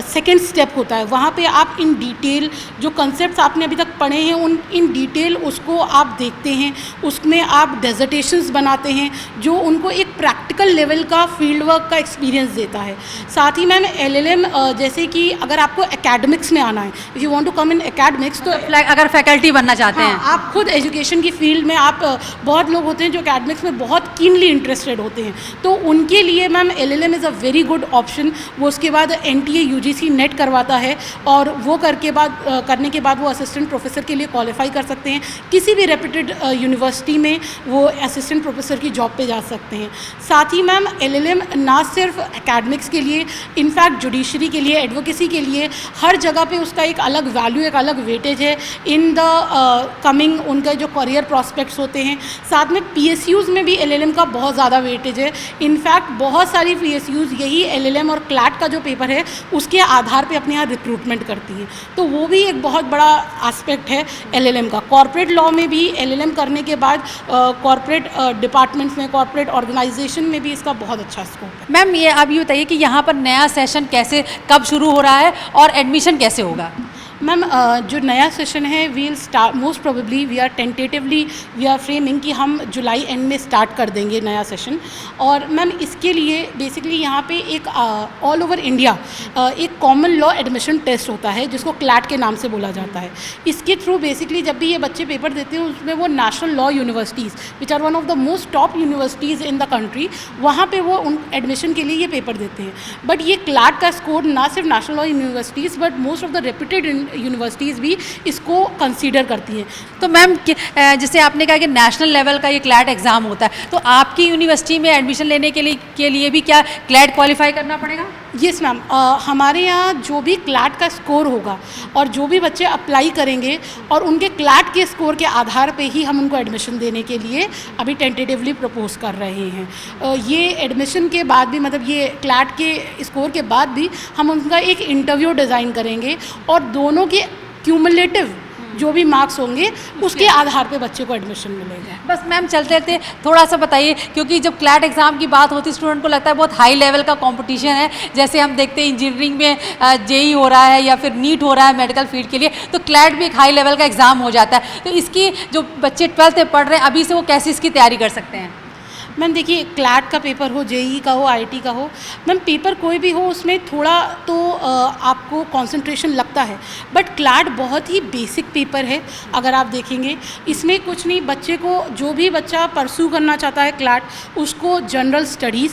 सेकंड स्टेप होता है। वहाँ पे आप इन डिटेल जो कंसेप्ट्स आपने अभी तक पढ़े हैं उन इन डिटेल उसको आप देखते हैं, उसमें आप डेजर्टेशंस बनाते हैं जो उनको एक प्रैक्टिकल लेवल का फील्ड वर्क का एक्सपीरियंस देता है। साथ ही मैम LLM जैसे कि अगर आपको एकेडमिक्स में आना है, if you want to come in academics, तो अगर फैकल्टी बनना चाहते हैं, आप खुद एजुकेशन की फील्ड में आप बहुत लोग होते हैं जो एकेडमिक्स में बहुत कीनली इंटरेस्टेड होते हैं, तो उनके लिए ma'am LLM is a very good option. वो उसके बाद NTA UGC नेट करवाता है और वो करने के बाद वो असिस्टेंट प्रोफेसर के लिए क्वालिफाई कर सकते हैं। किसी भी रेप्यूटेड यूनिवर्सिटी में वो असिस्टेंट प्रोफेसर की जॉब पे जा सकते हैं। साथ ही मैम LLM ना सिर्फ एकेडमिक्स के लिए, इनफैक्ट जुडिशरी के लिए, एडवोकेसी के लिए, हर जगह पे उसका एक अलग वैल्यू, एक अलग वेटेज है इन द कमिंग उनके जो करियर प्रॉस्पेक्ट्स होते हैं। साथ में PSUs में भी LLM का बहुत ज़्यादा वेटेज है। इनफैक्ट बहुत सारी PSUs यही LLM और क्लैट का जो पेपर है उसके आधार पे अपने यहाँ रिक्रूटमेंट करती हैं, तो वो भी एक बहुत बड़ा एस्पेक्ट है LLM का। कॉर्पोरेट लॉ में भी LLM करने के बाद कॉर्पोरेट डिपार्टमेंट्स में, कॉर्पोरेट ऑर्गेनाइजेशन में भी इसका बहुत अच्छा स्कोप है। मैम ये आप ये बताइए कि यहाँ पर नया सेशन कैसे कब शुरू हो रहा है और एडमिशन कैसे होगा? मैम जो नया सेशन है will start most probably we are framing कि हम जुलाई एंड में स्टार्ट कर देंगे नया सेशन। और मैम इसके लिए बेसिकली यहाँ पे एक ऑल ओवर इंडिया एक कॉमन लॉ एडमिशन टेस्ट होता है जिसको क्लैट के नाम से बोला जाता है। इसके थ्रू बेसिकली जब भी ये बच्चे पेपर देते हैं उसमें वो national law universities which are one of the most top universities in the country, वहाँ पे वो उन एडमिशन के लिए ये पेपर देते हैं। बट ये क्लैट का स्कोर ना सिर्फ national law universities but most of the reputed universities भी इसको कंसीडर करती हैं। तो मैम जैसे आपने कहा कि नेशनल लेवल का ये क्लैट एग्ज़ाम होता है, तो आपकी यूनिवर्सिटी में एडमिशन लेने के लिए भी क्या क्लैट क्वालिफाई करना पड़ेगा? यस मैम, हमारे यहाँ जो भी क्लैट का स्कोर होगा और जो भी बच्चे अप्लाई करेंगे और उनके क्लैट के स्कोर के आधार पे ही हम उनको एडमिशन देने के लिए अभी टेंटेटिवली प्रपोज कर रहे हैं। ये एडमिशन के बाद भी, मतलब ये क्लैट के स्कोर के बाद भी हम उनका एक इंटरव्यू डिज़ाइन करेंगे और दोनों के क्यूमुलेटिव जो भी मार्क्स होंगे उसके आधार पे बच्चे को एडमिशन मिलेगा। बस मैम चलते रहते थोड़ा सा बताइए, क्योंकि जब क्लैट एग्ज़ाम की बात होती है स्टूडेंट को लगता है बहुत हाई लेवल का कंपटीशन है। जैसे हम देखते हैं इंजीनियरिंग में JEE हो रहा है या फिर नीट हो रहा है मेडिकल फील्ड के लिए, तो क्लैट भी एक हाई लेवल का एग्ज़ाम हो जाता है। तो इसकी जो बच्चे 12th में पढ़ रहे हैं अभी से वो कैसे इसकी तैयारी कर सकते हैं? मैम देखिए, क्लैट का पेपर हो, JEE का हो, IIT का हो, मैम पेपर कोई भी हो उसमें थोड़ा तो आपको कंसंट्रेशन लगता है, बट क्लैट बहुत ही बेसिक पेपर है। अगर आप देखेंगे इसमें कुछ नहीं, बच्चे को जो भी बच्चा परस्यू करना चाहता है क्लैट उसको जनरल स्टडीज़,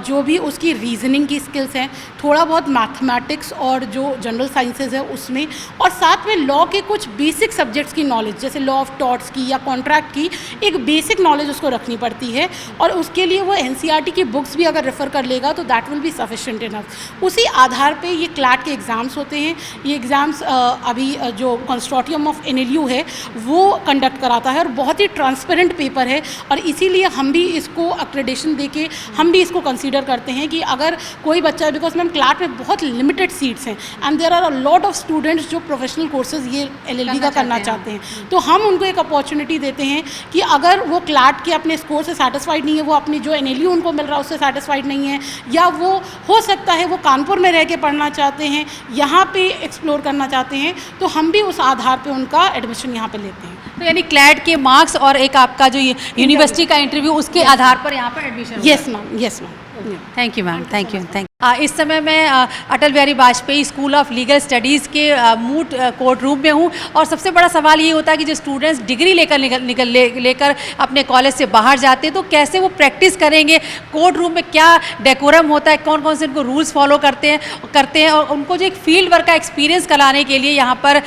जो भी उसकी रीजनिंग की स्किल्स हैं, थोड़ा बहुत मैथमेटिक्स और जो जनरल साइंसेज है उसमें, और साथ में लॉ के कुछ बेसिक सब्जेक्ट्स की नॉलेज जैसे लॉ ऑफ टॉर्ट्स की या कॉन्ट्रैक्ट की एक बेसिक नॉलेज उसको रखनी पड़ती है। और उसके लिए वो NCERT की बुक्स भी अगर रेफ़र कर लेगा तो that will be sufficient enough. उसी आधार पे ये क्लैट के एग्ज़ाम्स होते हैं। ये एग्ज़ाम्स अभी जो कंसोर्टियम ऑफ NLU है वो कंडक्ट कराता है और बहुत ही ट्रांसपेरेंट पेपर है, और इसीलिए हम भी इसको अक्रेडिटेशन देके हम भी इसको कंसीडर करते हैं कि अगर कोई बच्चा, बिकॉज मैम क्लैट में बहुत लिमिटेड सीट्स हैं and there are a lot of students जो प्रोफेशनल कोर्सेज ये LLB का करना चाहते हैं, तो हम उनको एक अपॉर्चुनिटी देते हैं कि अगर वो क्लैट के अपने स्कोर से सेटिस्फाइड नहीं है, वो अपनी जो NLU उनको मिल रहा है उससे सेटिस्फाइड नहीं है, या वो हो सकता है वो कानपुर में रह के पढ़ना चाहते हैं, यहाँ पे एक्सप्लोर करना चाहते हैं, तो हम भी उस आधार पे उनका एडमिशन यहाँ पे लेते हैं। तो यानी क्लैट के मार्क्स और एक आपका जो यूनिवर्सिटी का इंटरव्यू उसके आधार पर यहाँ पर admission? Yes ma'am, yes ma'am. Thank you ma'am, thank you. इस समय मैं Atal Bihari Vajpayee school of legal studies के मूट कोर्ट रूम में हूँ और सबसे बड़ा सवाल ये होता है कि जो स्टूडेंट्स डिग्री लेकर अपने कॉलेज से बाहर जाते हैं तो कैसे वो प्रैक्टिस करेंगे, कोर्ट रूम में क्या डेकोरम होता है, कौन कौन से उनको रूल्स फॉलो करते हैं और उनको जो एक फील्ड वर्क का एक्सपीरियंस कराने के लिए यहाँ पर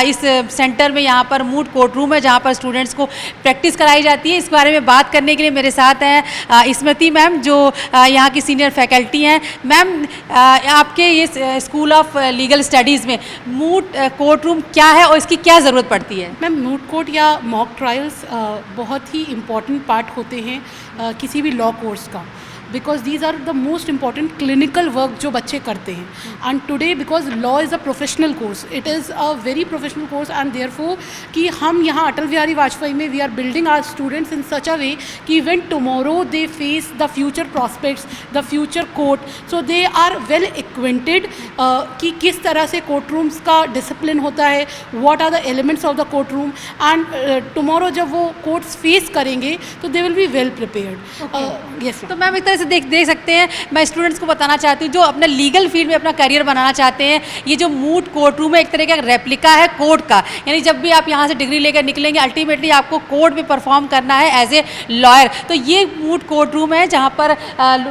इस सेंटर में यहाँ पर मूट कोर्ट रूम है जहाँ पर स्टूडेंट्स को प्रैक्टिस कराई जाती है। इस बारे में बात करने के लिए मेरे साथ हैं स्मृति मैम जो यहाँ की सीनियर फैकल्टी हैं। मैम आपके ये स्कूल ऑफ लीगल स्टडीज़ में मूट कोर्ट रूम क्या है और इसकी क्या ज़रूरत पड़ती है? मैम मूट कोर्ट या मॉक ट्रायल्स बहुत ही इम्पॉर्टेंट पार्ट होते हैं किसी भी लॉ कोर्स का, because these are the most important clinical work जो बच्चे करते हैं। And today because law is a professional course, it is a very professional course and therefore कि हम यहाँ अटल बिहारी वाजपेयी में we are building our students in such a way कि when tomorrow they face the future prospects, the future court, so they are well acquainted कि किस तरह से court rooms का डिसिप्लिन होता है, what are the elements of the court room, and tomorrow जब वो कोर्ट्स फेस करेंगे तो they will be well prepared. Yes, तो मैम इस तरह से देख सकते हैं, मैं स्टूडेंट्स को बताना चाहती हूँ जो अपने लीगल फील्ड में अपना करियर बनाना चाहते हैं, ये जो मूट कोर्ट रूम है एक तरह का रेप्लिका है कोर्ट का, यानी जब भी आप यहाँ से डिग्री लेकर निकलेंगे अल्टीमेटली आपको कोर्ट में परफॉर्म करना है एज ए लॉयर। तो ये मूट कोर्ट रूम है जहाँ पर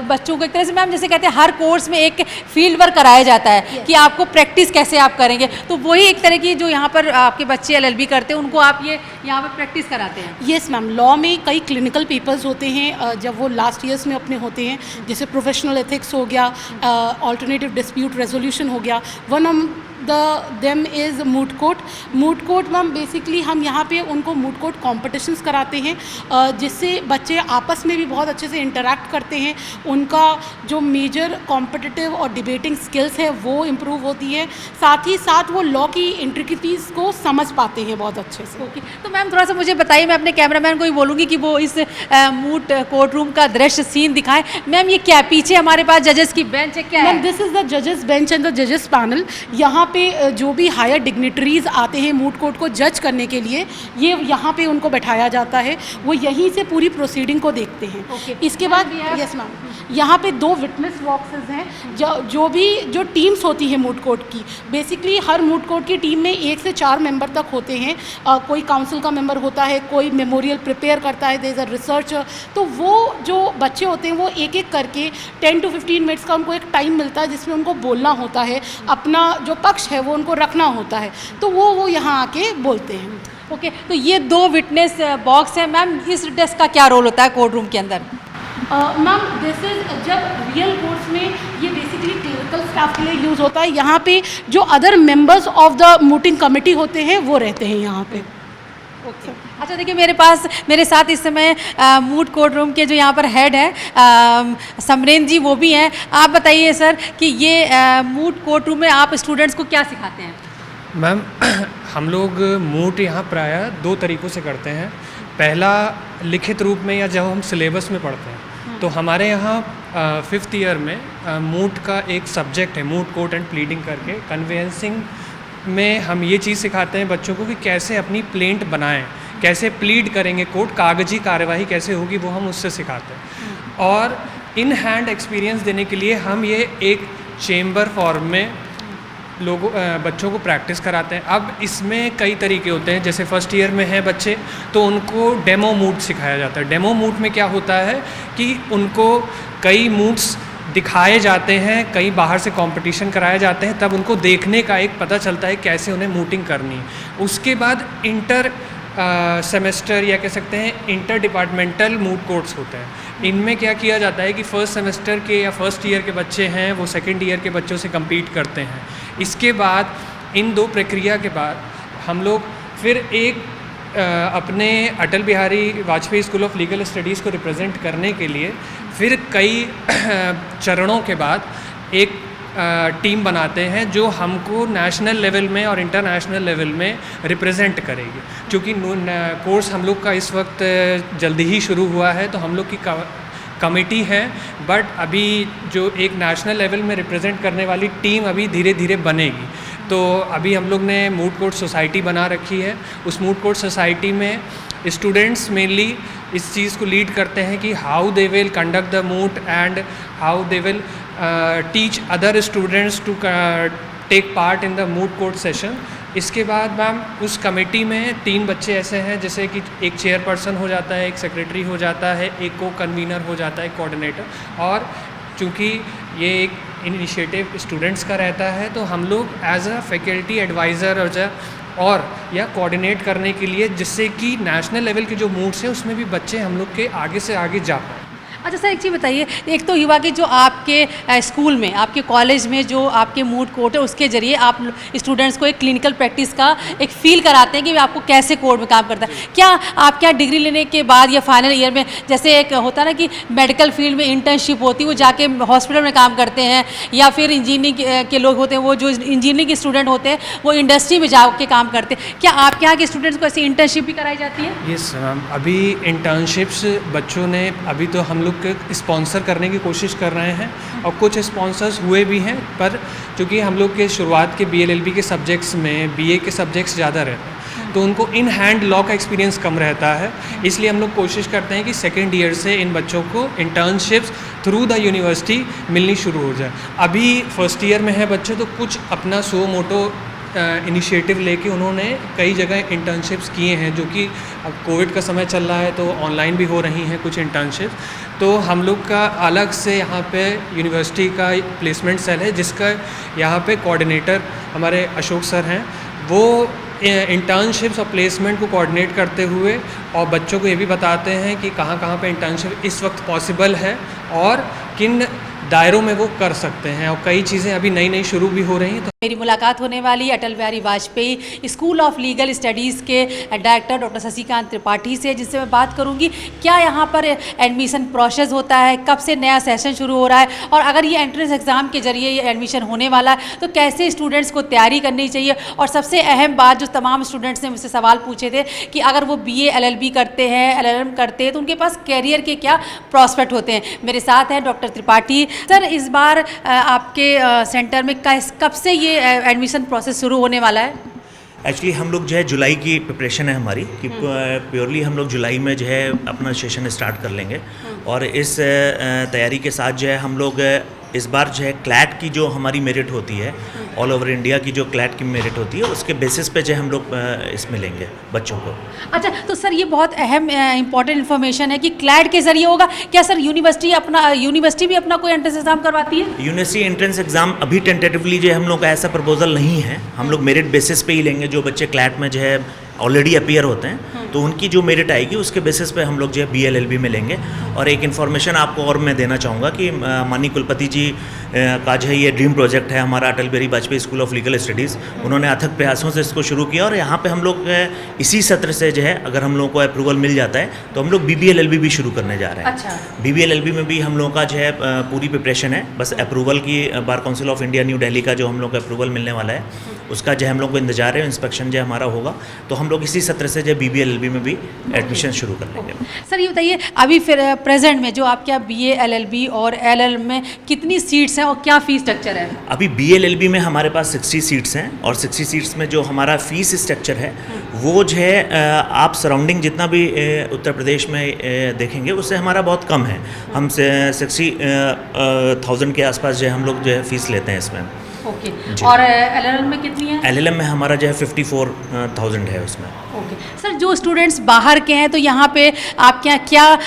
बच्चों को एक तरह से मैम जैसे कहते हैं हर कोर्स में एक फील्ड वर्क कराया जाता है कि आपको प्रैक्टिस कैसे आप करेंगे, तो वही एक तरह की जो यहाँ पर आपके बच्चे LLB करते हैं उनको आप ये यहाँ पर प्रैक्टिस कराते हैं। यस मैम, लॉ में कई क्लिनिकल पेपर्स होते हैं जब वो लास्ट ईयर्स में अपने होते हैं, जैसे प्रोफेशनल एथिक्स हो गया, ऑल्टरनेटिव डिस्प्यूट रेजोल्यूशन हो गया, one of them is moot court. Moot court ma'am basically हम यहाँ पे उनको मूट कोर्ट कॉम्पिटिशन्स कराते हैं जिससे बच्चे आपस में भी बहुत अच्छे से इंटरेक्ट करते हैं, उनका जो मेजर कॉम्पिटिटिव और डिबेटिंग स्किल्स है वो इम्प्रूव होती है, साथ ही साथ वो लॉ की इंट्रिकिटीज़ को समझ पाते हैं बहुत अच्छे से। ओके, तो मैम थोड़ा सा मुझे बताइए, मैं अपने कैमरामैन को ही बोलूँगी कि वो इस मूट कोर्ट रूम का दृश्य सीन दिखाएं। मैम ये क्या पीछे हमारे पास जजेस की बेंच है, क्या है? मैम दिस इज़ द जजेस बेंच एंड द जजेस पैनल। यहाँ पे जो भी हायर डिग्निटरीज आते हैं मूट कोर्ट को जज करने के लिए, ये यहाँ पे उनको बैठाया जाता है, वो यहीं से पूरी प्रोसीडिंग को देखते हैं। इसके बाद यस मैम, यहाँ पे 2 विटनेस बॉक्सेस हैं जो टीम्स होती है मूट कोर्ट की। बेसिकली हर मूट कोर्ट की टीम में 1 से 4 मेंबर तक होते हैं, कोई काउंसिल का मेंबर होता है, कोई मेमोरियल प्रिपेयर करता है, देयर इज़ अ रिसर्चर। तो वो जो बच्चे होते हैं वो एक एक करके 10 to 15 मिनट्स का उनको एक टाइम मिलता है जिसमें उनको बोलना होता है, अपना जो पक्ष है वो उनको रखना होता है, तो वो यहाँ आके बोलते हैं। ओके, तो ये 2 विटनेस बॉक्स हैं। मैम इस डेस्क का क्या रोल होता है कोर्ट रूम के अंदर? मैम दिस इज जब रियल कोर्ट्स में ये बेसिकली क्लिनिकल स्टाफ के लिए यूज़ होता है, यहाँ पे जो other members of the mooting committee होते हैं वो रहते हैं यहाँ पे। ओके, अच्छा देखिए मेरे साथ इस समय मूट कोर्ट रूम के जो यहाँ पर हेड हैं समरेन जी वो भी हैं। आप बताइए सर कि ये मूट कोर्ट रूम में आप स्टूडेंट्स को क्या सिखाते हैं? मैम हम लोग मूट यहाँ प्रायः 2 तरीक़ों से करते हैं। पहला लिखित रूप में या जब हम सिलेबस में पढ़ते हैं तो हमारे यहाँ 5th ईयर में मूट का एक सब्जेक्ट है मूट कोर्ट एंड प्लीडिंग करके। कन्वेंसिंग में हम ये चीज़ सिखाते हैं बच्चों को कि कैसे अपनी प्लेंट बनाएं, कैसे प्लीड करेंगे कोर्ट, कागजी कार्यवाही कैसे होगी वो हम उससे सिखाते हैं। और इन हैंड एक्सपीरियंस देने के लिए हम ये एक चेम्बर फॉर्म में बच्चों को प्रैक्टिस कराते हैं। अब इसमें कई तरीके होते हैं, जैसे फर्स्ट ईयर में हैं बच्चे तो उनको डेमो मूट सिखाया जाता है। डेमो मूट में क्या होता है कि उनको कई मूट्स दिखाए जाते हैं, कई बाहर से कंपटीशन कराए जाते हैं, तब उनको देखने का एक पता चलता है कैसे उन्हें मूटिंग करनी है। उसके बाद इंटर सेमेस्टर या कह सकते हैं इंटर डिपार्टमेंटल मूट कोर्ट्स होते हैं। इनमें क्या किया जाता है कि फर्स्ट सेमेस्टर के या फर्स्ट ईयर के बच्चे हैं वो सेकंड ईयर के बच्चों से compete करते हैं। इसके बाद इन 2 प्रक्रिया के बाद हम लोग फिर एक अपने Atal Bihari Vajpayee school of legal studies को रिप्रेजेंट करने के लिए फिर कई चरणों के बाद एक टीम बनाते हैं जो हमको नेशनल लेवल में और इंटरनेशनल लेवल में रिप्रेजेंट करेगी। क्योंकि कोर्स हम लोग का इस वक्त जल्दी ही शुरू हुआ है तो हम लोग की कमेटी है, बट अभी जो एक नेशनल लेवल में रिप्रेजेंट करने वाली टीम अभी धीरे धीरे बनेगी। तो अभी हम लोग ने मूट कोर्ट सोसाइटी बना रखी है। उस मूट कोर्ट सोसाइटी में स्टूडेंट्स मेनली इस चीज़ को लीड करते हैं कि how they will conduct the moot and how they will teach other students to take part in the moot court session. इसके बाद मैम उस कमेटी में 3 बच्चे ऐसे हैं जैसे कि एक चेयरपर्सन हो जाता है, एक सेक्रेटरी हो जाता है, एक को कन्वीनर हो जाता है, एक कोऑर्डिनेटर। और चूँकि ये एक इनिशिएटिव स्टूडेंट्स का रहता है तो हम लोग एज अ फैकल्टी एडवाइज़र और या कोऑर्डिनेट करने के लिए, जिससे कि नेशनल लेवल के जो मूड्स हैं उसमें भी बच्चे हम लोग के आगे से आगे जा पाए। अच्छा सर, एक चीज़ बताइए, एक तो युवा के जो आपके स्कूल में, आपके कॉलेज में जो आपके मूड कोर्ट है उसके ज़रिए आप स्टूडेंट्स को एक क्लिनिकल प्रैक्टिस का एक फील कराते हैं कि आपको कैसे कोर्ट में काम करता है। क्या आप क्या डिग्री लेने के बाद या फाइनल ईयर में, जैसे एक होता है ना कि मेडिकल फील्ड में इंटर्नशिप होती है, वो जाके हॉस्पिटल में काम करते हैं, या फिर इंजीनियरिंग के लोग होते हैं, वो जो इंजीनियरिंग के स्टूडेंट होते हैं वो इंडस्ट्री में जाके काम करते हैं, क्या आपके यहाँ के स्टूडेंट्स को ऐसी इंटर्नशिप भी कराई जाती है? यस मैम, अभी इंटर्नशिप्स बच्चों ने अभी तो हम लोग स्पॉन्सर करने की कोशिश कर रहे हैं और कुछ स्पॉन्सर्स हुए भी हैं, पर चूँकि हम लोग के शुरुआत के BLLB के सब्जेक्ट्स में BA के सब्जेक्ट्स ज़्यादा रहते हैं तो उनको इन हैंड लॉ का एक्सपीरियंस कम रहता है, इसलिए हम लोग कोशिश करते हैं कि सेकेंड ईयर से इन बच्चों को इंटर्नशिप्स थ्रू द यूनिवर्सिटी मिलनी शुरू हो जाए। अभी फर्स्ट ईयर में है बच्चे तो कुछ अपना सो मोटो इनिशिएटिव लेके उन्होंने कई जगह इंटर्नशिप्स किए हैं, जो कि अब कोविड का समय चल रहा है तो ऑनलाइन भी हो रही हैं कुछ इंटर्नशिप्स। तो हम लोग का अलग से यहाँ पे यूनिवर्सिटी का प्लेसमेंट सेल है जिसका यहाँ पे कोऑर्डिनेटर हमारे अशोक सर हैं, वो इंटर्नशिप्स और प्लेसमेंट को कोऑर्डिनेट करते हुए और बच्चों को ये भी बताते हैं कि कहाँ पे इंटर्नशिप इस वक्त पॉसिबल है और किन दायरों में वो कर सकते हैं, और कई चीज़ें अभी नई नई शुरू भी हो रही हैं। तो मेरी मुलाकात होने वाली Atal Bihari Vajpayee school of legal studies के डायरेक्टर डॉक्टर शशिकांत त्रिपाठी से, जिससे मैं बात करूंगी क्या यहाँ पर एडमिशन प्रोसेस होता है, कब से नया सेशन शुरू हो रहा है, और अगर ये एंट्रेंस एग्ज़ाम के जरिए ये एडमिशन होने वाला है तो कैसे स्टूडेंट्स को तैयारी करनी चाहिए। और सबसे अहम बात जो तमाम स्टूडेंट्स ने मुझसे सवाल पूछे थे कि अगर वो BA LLB करते हैं, LLM करते हैं तो उनके पास कैरियर के क्या प्रॉस्पेक्ट होते हैं। मेरे साथ हैं डॉक्टर त्रिपाठी सर। इस बार आपके सेंटर में कब से ये एडमिशन प्रोसेस शुरू होने वाला है? एक्चुअली हम लोग जो है जुलाई की प्रिपरेशन है हमारी कि प्योरली हम लोग जुलाई में जो है अपना सेशन स्टार्ट कर लेंगे, और इस तैयारी के साथ जो है हम लोग इस बार जो है क्लैट की जो हमारी मेरिट होती है, ऑल ओवर इंडिया की जो क्लैट की मेरिट होती है उसके बेसिस पे जो हम लोग इसमें लेंगे बच्चों को। अच्छा, तो सर ये बहुत अहम इंपॉर्टेंट इन्फॉर्मेशन है कि क्लैट के जरिए होगा क्या सर? यूनिवर्सिटी भी अपना कोई एंट्रेंस एग्जाम करवाती है? यूनिवर्सिटी एंट्रेंस एग्जाम अभी टेंटेटिवली जो है हम लोग का ऐसा प्रपोजल नहीं है, हम लोग मेरिट बेसिस पे ही लेंगे। जो बच्चे क्लैट में जो है ऑलरेडी अपीयर होते हैं तो उनकी जो मेरिट आएगी उसके बेसिस पे हम लोग जो है BLLB में लेंगे। और एक इन्फॉर्मेशन आपको और मैं देना चाहूँगा कि माननीय कुलपति जी का जो है ये ड्रीम प्रोजेक्ट है हमारा Atal Bihari Vajpayee school of legal studies. उन्होंने अथक प्रयासों से इसको शुरू किया और यहाँ पे हम लोग इसी सत्र से जो है अगर हम लोगों को अप्रूवल मिल जाता है तो हम लोग BBLLB भी शुरू करने जा रहे हैं। अच्छा। BBLLB में भी हम लोगों का जो है पूरी प्रिपरेशन है, बस अप्रूवल की bar council of India new Delhi का जो हम लोग को अप्रूवल मिलने वाला है उसका जो हम लोग को इंतजार है, इंस्पेक्शन जो हमारा होगा तो हम लोग इसी सत्र से जो BBLLB में भी एडमिशन शुरू कर लेंगे। सर ये बताइए अभी फिर प्रेजेंट में जो आपके BA LLB और LLM में कितनी सीट्स हैं और क्या फीस स्ट्रक्चर है? अभी BLLB में हमारे पास 60 सीट्स हैं और 60 सीट्स में जो हमारा फीस स्ट्रक्चर है वो जो है आप सराउंडिंग जितना भी उत्तर प्रदेश में देखेंगे उससे हमारा बहुत कम है। हम 60,000 के आसपास जो है हम लोग जो है फीस लेते हैं इसमें। ओके। और LLM में कितनी है? LLM में हमारा जो है 54,000 है उसमें। ओके सर, जो स्टूडेंट्स बाहर के हैं तो यहाँ पे आपके यहाँ क्या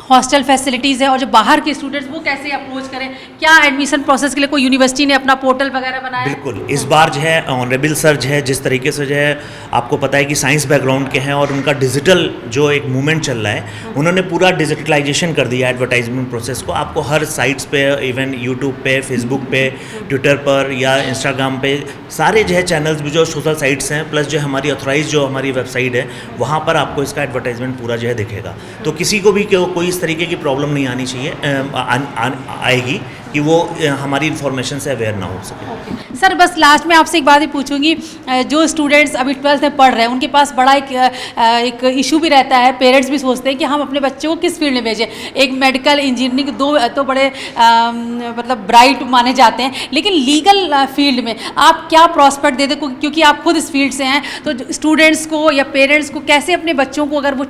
हॉस्टल फैसिलिटीज़ है, और जो बाहर के स्टूडेंट्स वो कैसे अप्रोच करें? क्या एडमिशन प्रोसेस के लिए कोई यूनिवर्सिटी ने अपना पोर्टल वगैरह बनाया? बिल्कुल, इस बार जो है ऑनरेबल सर जो है जिस तरीके से जो है आपको पता है कि साइंस बैकग्राउंड के हैं और उनका डिजिटल जो एक मूवमेंट चल रहा है उन्होंने पूरा डिजिटलाइजेशन कर दिया एडवर्टाइजमेंट प्रोसेस को। आपको हर साइट्स पे, इवन यूट्यूब पे, फेसबुक पे, ट्विटर पर या इंस्टाग्राम पे सारे जो है चैनल्स भी जो सोशल साइट्स हैं प्लस जो हमारी ऑथराइज जो हमारी वेबसाइट है वहाँ पर आपको इसका एडवर्टाइजमेंट पूरा जो है दिखेगा। तो किसी को भी कोई इस तरीके की प्रॉब्लम नहीं आनी चाहिए, आएगी कि वो हमारी इन्फॉर्मेशन से अवेयर ना हो सके। सर बस लास्ट में आपसे एक बात ही पूछूंगी, जो स्टूडेंट्स अभी 12th में पढ़ रहे हैं उनके पास बड़ा एक इशू भी रहता है, पेरेंट्स भी सोचते हैं कि हम अपने बच्चों को किस फील्ड में भेजें। एक मेडिकल, इंजीनियरिंग, दो तो बड़े मतलब ब्राइट माने जाते हैं, लेकिन लीगल फील्ड में आप क्या प्रॉस्पेक्ट देते, क्योंकि आप खुद इस फील्ड से हैं, तो स्टूडेंट्स को या पेरेंट्स को कैसे अपने बच्चों को अगर वो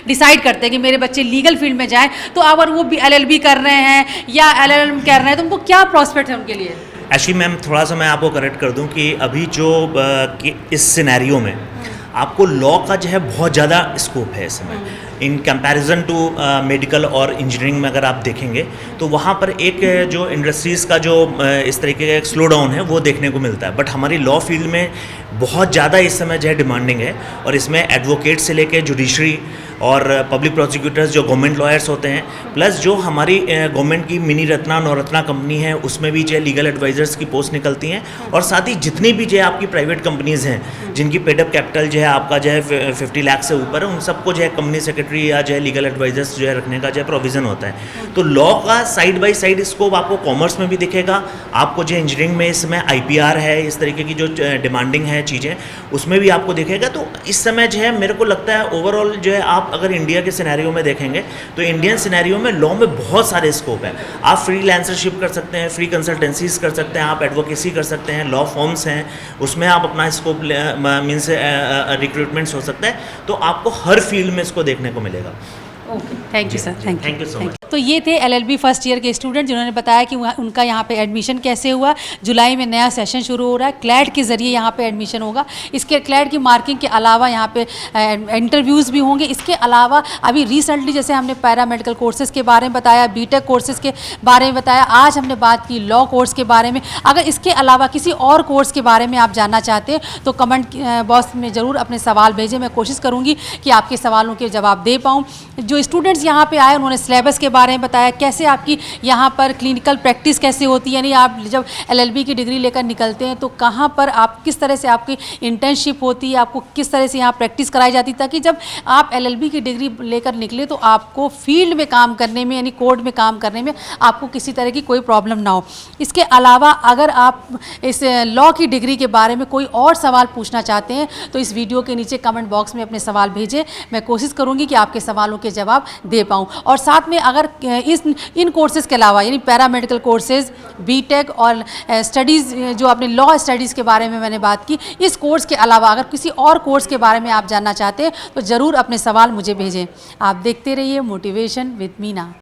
डिसाइड करते हैं कि मेरे बच्चे लीगल फील्ड में जाएं, तो अगर वो भी LLB कर रहे हैं या LLM कर रहे हैं तो उनको क्या प्रॉस्पेक्ट है उनके लिए? एक्चुअली मैम थोड़ा सा मैं आपको करेक्ट कर दूं कि अभी जो इस सिनेरियो में आपको लॉ का जो है बहुत ज़्यादा स्कोप है इस समय इन कंपैरिजन टू मेडिकल और इंजीनियरिंग में। अगर आप देखेंगे तो वहाँ पर एक जो इंडस्ट्रीज़ का जो इस तरीके का एक स्लो डाउन है वो देखने को मिलता है, बट हमारी लॉ फील्ड में बहुत ज़्यादा इस समय जो है डिमांडिंग है, और इसमें एडवोकेट से लेकर जुडिशरी और पब्लिक प्रोसिक्यूटर्स जो गवर्नमेंट लॉयर्स होते हैं, प्लस जो हमारी गवर्नमेंट की मिनी रत्ना नवरत्ना कंपनी है उसमें भी जो है लीगल एडवाइजर्स की पोस्ट निकलती हैं, और साथ ही जितनी भी जो है आपकी प्राइवेट कंपनीज़ हैं जिनकी पेडअप कैपिटल जो है आपका जो है 50 लाख से ऊपर है, उन सबको जो है कंपनी सेक्रेटरी या जो है लीगल एडवाइजर्स जो है रखने का जो है प्रोविज़न होता है। तो लॉ का साइड बाई साइड स्कोप आपको कॉमर्स में भी दिखेगा, आपको जो इंजीनियरिंग में इसमें IPR है, इस तरीके की जो डिमांडिंग है चीज़ें उसमें भी आपको दिखेगा। तो इस समय जो है मेरे को लगता है ओवरऑल जो है आप अगर इंडिया के सिनेरियो में देखेंगे तो इंडियन सिनेरियो में लॉ में बहुत सारे स्कोप है। आप फ्रीलांसरशिप कर सकते हैं, फ्री कंसल्टेंसीज कर सकते हैं, आप एडवोकेसी कर सकते हैं, लॉ फॉर्म्स हैं उसमें आप अपना स्कोप मीन्स रिक्रूटमेंट्स हो सकता है, तो आपको हर फील्ड में इसको देखने को मिलेगा। Okay, thank you sir, thank you so much. तो ये थे LLB फर्स्ट ईयर के स्टूडेंट जिन्होंने बताया कि उनका यहाँ पे एडमिशन कैसे हुआ। जुलाई में नया सेशन शुरू हो रहा है, क्लैट के ज़रिए यहाँ पे एडमिशन होगा। इसके क्लैट की मार्किंग के अलावा यहाँ पे इंटरव्यूज़ भी होंगे। इसके अलावा अभी रिसेंटली जैसे हमने पैरामेडिकल कोर्सेज़ के बारे में बताया, BTech कोर्सेज़ के बारे में बताया, आज हमने बात की लॉ कोर्स के बारे में। अगर इसके अलावा किसी और कोर्स के बारे में आप जानना चाहते हैं तो कमेंट बॉक्स में ज़रूर अपने सवाल भेजें। मैं कोशिश करूँगी कि आपके सवालों के जवाब दे पाऊँ। जो स्टूडेंट्स यहाँ पे आए उन्होंने सिलेबस के बारे में बताया, कैसे आपकी यहाँ पर क्लिनिकल प्रैक्टिस कैसे होती है, यानी आप जब LLB की डिग्री लेकर निकलते हैं तो कहाँ पर आप किस तरह से आपकी इंटर्नशिप होती है, आपको किस तरह से यहाँ प्रैक्टिस कराई जाती है, ताकि जब आप LLB की डिग्री लेकर निकले तो आपको फील्ड में काम करने में यानी कोर्ट में काम करने में आपको किसी तरह की कोई प्रॉब्लम ना हो। इसके अलावा अगर आप इस लॉ की डिग्री के बारे में कोई और सवाल पूछना चाहते हैं तो इस वीडियो के नीचे कमेंट बॉक्स में अपने सवाल भेजें। मैं कोशिश करूँगी कि आपके सवालों के जवाब दे पाऊँ। और साथ में अगर इन कोर्सेज़ के अलावा यानी पैरामेडिकल कोर्सेज़, BTech और स्टडीज़ जो अपने लॉ स्टडीज़ के बारे में मैंने बात की, इस कोर्स के अलावा अगर किसी और कोर्स के बारे में आप जानना चाहते हैं तो ज़रूर अपने सवाल मुझे भेजें। आप देखते रहिए मोटिवेशन विद मीना।